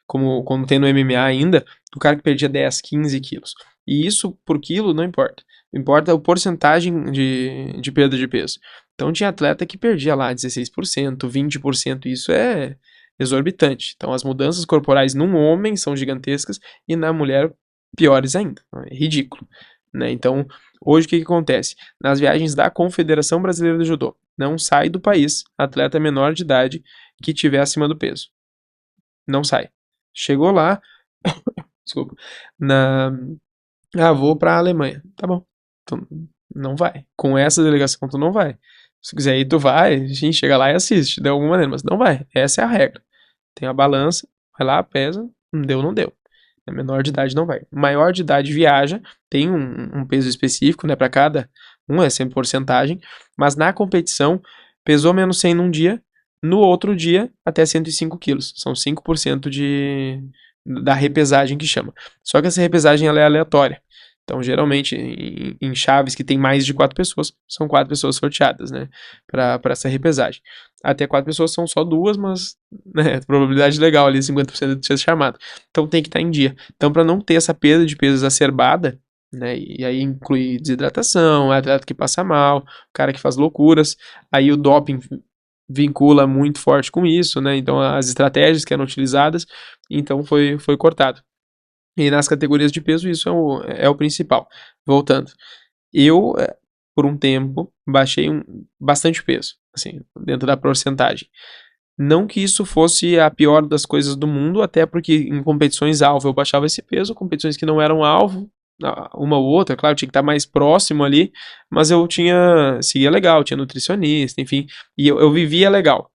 como tem no MMA ainda, do cara que perdia 10, 15 quilos. E isso por quilo não importa. Importa a porcentagem de perda de peso. Então tinha atleta que perdia lá 16%, 20%, isso é exorbitante. Então as mudanças corporais num homem são gigantescas e na mulher piores ainda. É ridículo. Né? Então, hoje o que acontece? Nas viagens da Confederação Brasileira de Judô, não sai do país atleta menor de idade que estiver acima do peso. Não sai. Chegou lá, desculpa, vou pra Alemanha. Tá bom. Tu não vai. Com essa delegação tu não vai. Se quiser ir, tu vai, a gente chega lá e assiste, de alguma maneira, mas não vai. Essa é a regra. Tem a balança, vai lá, pesa, não deu, não deu. A menor de idade não vai. Maior de idade viaja, tem um peso específico, né, para cada um, é sempre porcentagem, mas na competição, pesou menos 100 num dia, no outro dia, até 105 quilos. São 5% da repesagem que chama. Só que essa repesagem ela é aleatória. Então, geralmente, em chaves que tem mais de 4 pessoas, são 4 pessoas sorteadas, né, para essa repesagem. Até 4 pessoas são só 2, mas, né, probabilidade legal ali, 50% de ser chamado. Então, tem que estar em dia. Então, para não ter essa perda de peso exacerbada, né, e aí inclui desidratação, atleta que passa mal, cara que faz loucuras, aí o doping vincula muito forte com isso, né, então as estratégias que eram utilizadas, então foi cortado. E nas categorias de peso, isso é o principal. Voltando. Eu, por um tempo, baixei bastante peso, assim, dentro da porcentagem. Não que isso fosse a pior das coisas do mundo, até porque em competições alvo eu baixava esse peso, competições que não eram alvo, uma ou outra, claro, tinha que estar mais próximo ali, mas eu seguia legal, tinha nutricionista, enfim, e eu vivia legal.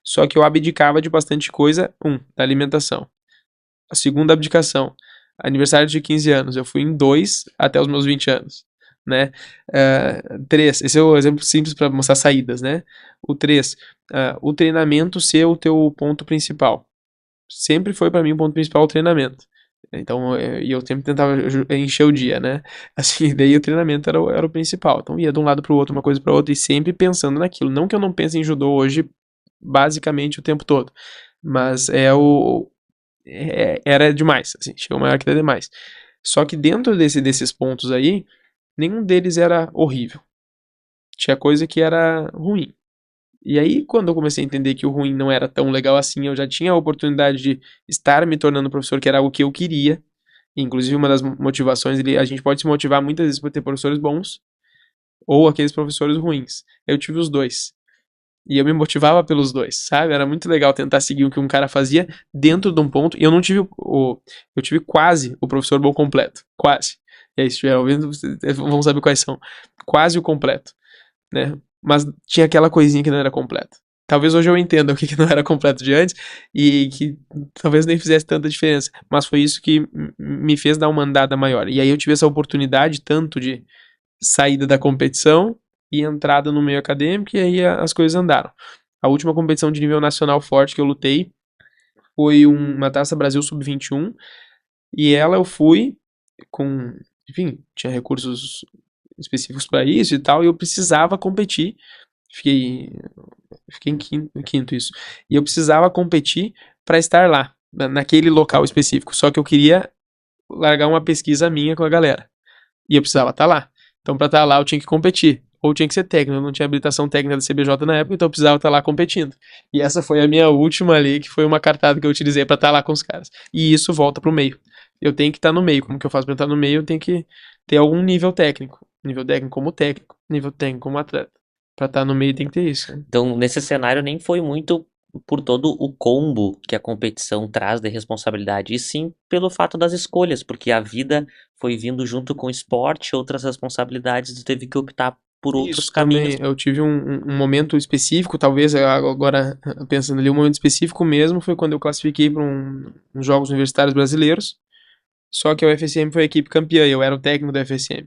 Só que eu abdicava de bastante coisa, da alimentação. A segunda abdicação, aniversário de 15 anos, eu fui em 2 até os meus 20 anos, né? 3, esse é o exemplo simples para mostrar saídas, né? O 3, o treinamento ser o teu ponto principal. Sempre foi para mim o ponto principal o treinamento. Então, eu sempre tentava encher o dia, né? Assim, daí o treinamento era o principal. Então, ia de um lado para o outro, uma coisa para outra, e sempre pensando naquilo. Não que eu não pense em judô hoje, basicamente, o tempo todo. Mas era demais, assim, chegou uma hora que era demais. Só que dentro desses pontos aí, nenhum deles era horrível. Tinha coisa que era ruim. E aí, quando eu comecei a entender que o ruim não era tão legal assim, eu já tinha a oportunidade de estar me tornando professor, que era algo que eu queria. Inclusive, uma das motivações, a gente pode se motivar muitas vezes por ter professores bons ou aqueles professores ruins. Eu tive os dois. E eu me motivava pelos dois, sabe? Era muito legal tentar seguir o que um cara fazia dentro de um ponto. E eu não tive eu tive quase o professor bom completo. Quase. E aí, se estiver ouvindo, vocês vão saber quais são. Quase o completo, né? Mas tinha aquela coisinha que não era completa. Talvez hoje eu entenda o que não era completo de antes e que talvez nem fizesse tanta diferença. Mas foi isso que me fez dar uma andada maior. E aí eu tive essa oportunidade tanto de saída da competição e entrada no meio acadêmico, e aí as coisas andaram. A última competição de nível nacional forte que eu lutei foi uma Taça Brasil Sub-21, e ela eu fui com, enfim, tinha recursos específicos para isso e tal, e eu precisava competir. Fiquei em quinto isso. E eu precisava competir para estar lá, naquele local específico. Só que eu queria largar uma pesquisa minha com a galera. E eu precisava estar lá. Então, para estar lá, eu tinha que competir. Ou tinha que ser técnico. Eu não tinha habilitação técnica da CBJ na época, então eu precisava estar lá competindo. E essa foi a minha última ali, que foi uma cartada que eu utilizei para estar lá com os caras. E isso volta pro meio. Eu tenho que estar no meio. Como que eu faço para estar no meio? Eu tenho que ter algum nível técnico. Nível técnico, nível técnico como atleta. Pra estar no meio tem que ter isso. Então, nesse cenário, nem foi muito por todo o combo que a competição traz de responsabilidade, e sim pelo fato das escolhas, porque a vida foi vindo junto com o esporte, outras responsabilidades, e teve que optar por outros Isso caminhos. também, eu tive um momento específico, talvez agora pensando ali, um momento específico mesmo foi quando eu classifiquei para uns Jogos Universitários Brasileiros, só que a UFSM foi a equipe campeã, e eu era o técnico da UFSM.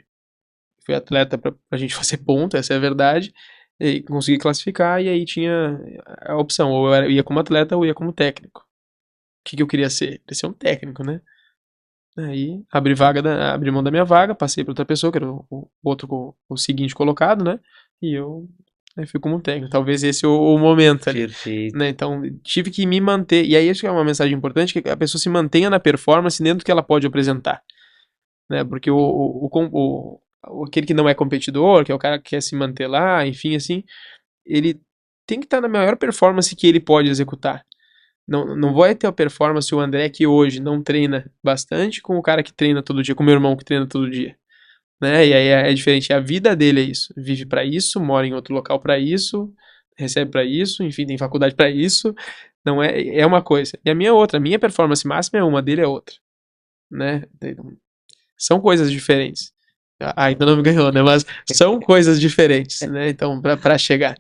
Fui atleta pra gente fazer ponto, essa é a verdade, e consegui classificar, e aí tinha a opção, ou eu ia como atleta ou ia como técnico. O que eu queria ser? Queria ser um técnico, né? Aí abri mão da minha vaga, passei para outra pessoa, que era o seguinte colocado, né? E eu Aí fui como técnico. Talvez esse o momento ali. Perfeito. Né? Então, tive que me manter. E aí, acho que é uma mensagem importante, que a pessoa se mantenha na performance dentro do que ela pode apresentar. Né? Porque aquele que não é competidor, que é o cara que quer se manter lá, enfim, assim, ele tem que estar na maior performance que ele pode executar. Não vai ter a performance o André que hoje não treina bastante com o cara que treina todo dia, com o meu irmão que treina todo dia. Né? E aí é diferente. A vida dele é isso. Vive para isso, mora em outro local para isso, recebe para isso, enfim, tem faculdade para isso. Não é uma coisa. E a minha outra, a minha performance máxima é uma, dele é outra. Né? São coisas diferentes. Ainda não me ganhou, né? Mas são coisas diferentes, né? Então, pra chegar.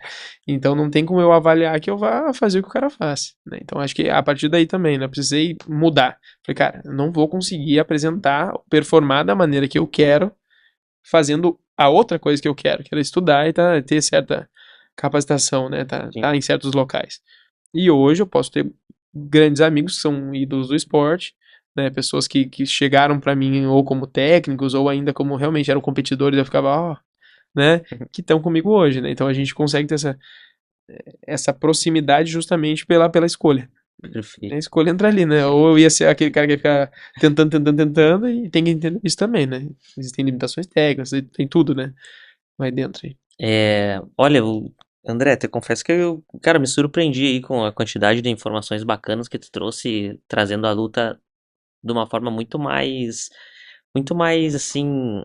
Então, não tem como eu avaliar que eu vá fazer o que o cara faz, né? Então, acho que a partir daí também, né? Eu precisei mudar. Falei, cara, eu não vou conseguir apresentar, performar da maneira que eu quero, fazendo a outra coisa que eu quero estudar e ter certa capacitação, né? Tá em certos locais. E hoje eu posso ter grandes amigos que são ídolos do esporte, né? Pessoas que chegaram para mim ou como técnicos ou ainda como realmente eram competidores, eu ficava, ó, né? Que estão comigo hoje, né? Então a gente consegue ter essa proximidade justamente pela escolha. Perfeito. A escolha entra ali, né? Ou eu ia ser aquele cara que ia ficar tentando, e tem que entender isso também, né? Existem limitações técnicas, tem tudo, né? Vai dentro aí. Olha, André, te confesso que eu, cara, me surpreendi aí com a quantidade de informações bacanas que tu trouxe, trazendo a luta de uma forma muito mais assim,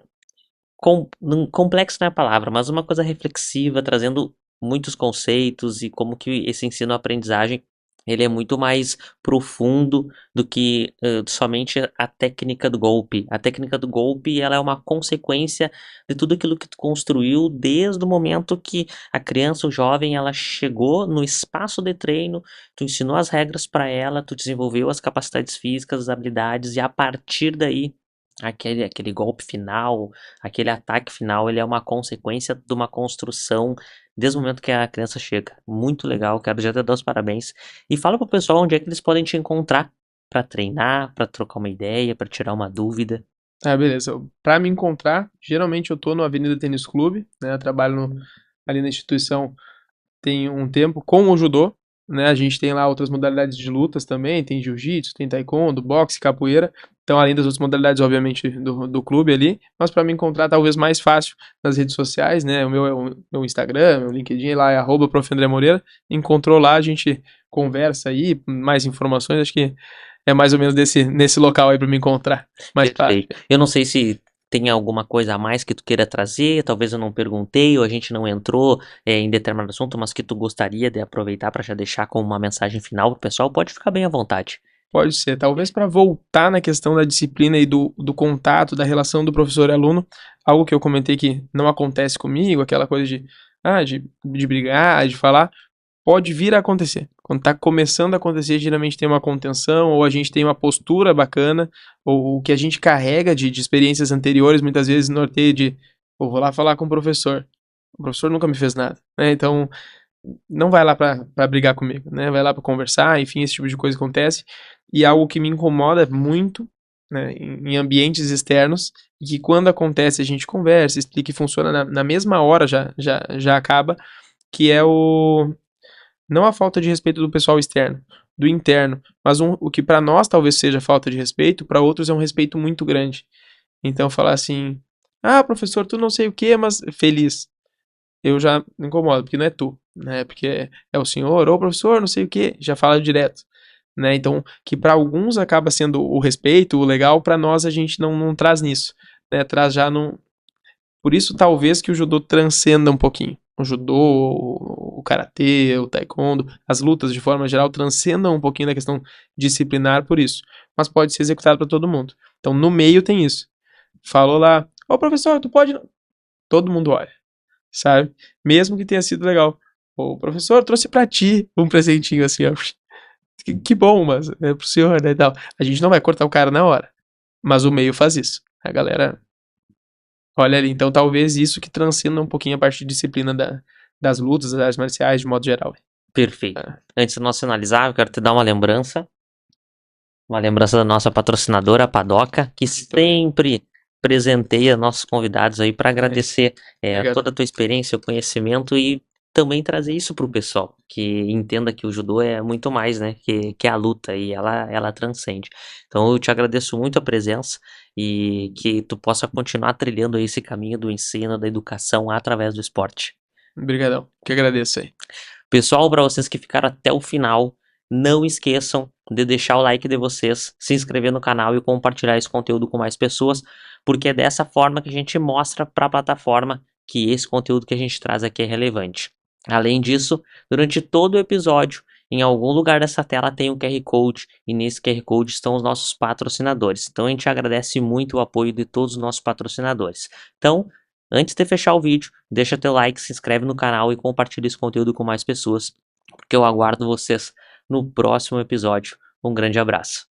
complexo não é a palavra, mas uma coisa reflexiva, trazendo muitos conceitos e como que esse ensino-aprendizagem ele é muito mais profundo do que somente a técnica do golpe. A técnica do golpe ela é uma consequência de tudo aquilo que tu construiu desde o momento que a criança ou jovem ela chegou no espaço de treino, tu ensinou as regras para ela, tu desenvolveu as capacidades físicas, as habilidades e a partir daí aquele golpe final, aquele ataque final, ele é uma consequência de uma construção desde o momento que a criança chega. Muito legal, quero já te dar os parabéns. E fala pro pessoal onde é que eles podem te encontrar para treinar, para trocar uma ideia, para tirar uma dúvida. Ah, beleza. Pra me encontrar, geralmente eu tô no Avenida Tênis Clube, né? Eu trabalho ali na instituição tem um tempo com o judô, né? A gente tem lá outras modalidades de lutas também, tem jiu-jitsu, tem taekwondo, boxe, capoeira. Então, além das outras modalidades, obviamente, do clube ali, mas para me encontrar talvez mais fácil nas redes sociais, né? O meu Instagram, meu LinkedIn lá é @prof.andré_moreira. Encontrou lá, a gente conversa aí, mais informações, acho que é mais ou menos nesse local aí para me encontrar. Mais fácil. Perfeito. Eu não sei se tem alguma coisa a mais que tu queira trazer, talvez eu não perguntei ou a gente não entrou em determinado assunto, mas que tu gostaria de aproveitar para já deixar como uma mensagem final pro pessoal, pode ficar bem à vontade. Pode ser. Talvez para voltar na questão da disciplina e do contato, da relação do professor e aluno, algo que eu comentei que não acontece comigo, aquela coisa de brigar, de falar, pode vir a acontecer. Quando está começando a acontecer, geralmente tem uma contenção, ou a gente tem uma postura bacana, ou o que a gente carrega de experiências anteriores, muitas vezes norteia de, vou lá falar com o professor. O professor nunca me fez nada, né? Então, não vai lá para brigar comigo, né? Vai lá para conversar, enfim, esse tipo de coisa acontece. E algo que me incomoda muito, né, em ambientes externos, e que quando acontece a gente conversa, explica e funciona na mesma hora, já acaba, que é não a falta de respeito do pessoal externo, do interno, mas o que para nós talvez seja falta de respeito, para outros é um respeito muito grande. Então falar assim, professor, tu não sei o que, mas feliz. Eu já me incomodo, porque não é tu, né? Porque é o senhor, ou professor, não sei o que, já fala direto, né? Então, que para alguns acaba sendo o respeito, o legal, para nós a gente não traz nisso, né? Traz já não. Por isso, talvez que o judô transcenda um pouquinho. O judô, o karatê, o taekwondo, as lutas de forma geral transcendam um pouquinho da questão disciplinar por isso. Mas pode ser executado para todo mundo. Então, no meio tem isso. Falou lá, ô professor, tu pode. Todo mundo olha, sabe? Mesmo que tenha sido legal. O professor trouxe pra ti um presentinho assim, ó. Que bom, mas é pro senhor, né, e tal. A gente não vai cortar o cara na hora, mas o meio faz isso. A galera olha ali. Então talvez isso que transcenda um pouquinho a parte de disciplina das lutas, das artes marciais, de modo geral. Perfeito. Antes de nós finalizar, eu quero te dar uma lembrança. Uma lembrança da nossa patrocinadora, a Padoca, que sempre presenteia nossos convidados aí para agradecer toda a tua experiência, o conhecimento e também trazer isso pro pessoal, que entenda que o judô é muito mais, né, que a luta e ela transcende. Então eu te agradeço muito a presença e que tu possa continuar trilhando aí esse caminho do ensino, da educação através do esporte. Obrigadão, que agradeço aí. Pessoal, para vocês que ficaram até o final, não esqueçam de deixar o like de vocês, se inscrever no canal e compartilhar esse conteúdo com mais pessoas, porque é dessa forma que a gente mostra para a plataforma que esse conteúdo que a gente traz aqui é relevante. Além disso, durante todo o episódio, em algum lugar dessa tela tem um QR Code e nesse QR Code estão os nossos patrocinadores. Então a gente agradece muito o apoio de todos os nossos patrocinadores. Então, antes de fechar o vídeo, deixa teu like, se inscreve no canal e compartilha esse conteúdo com mais pessoas, porque eu aguardo vocês no próximo episódio. Um grande abraço.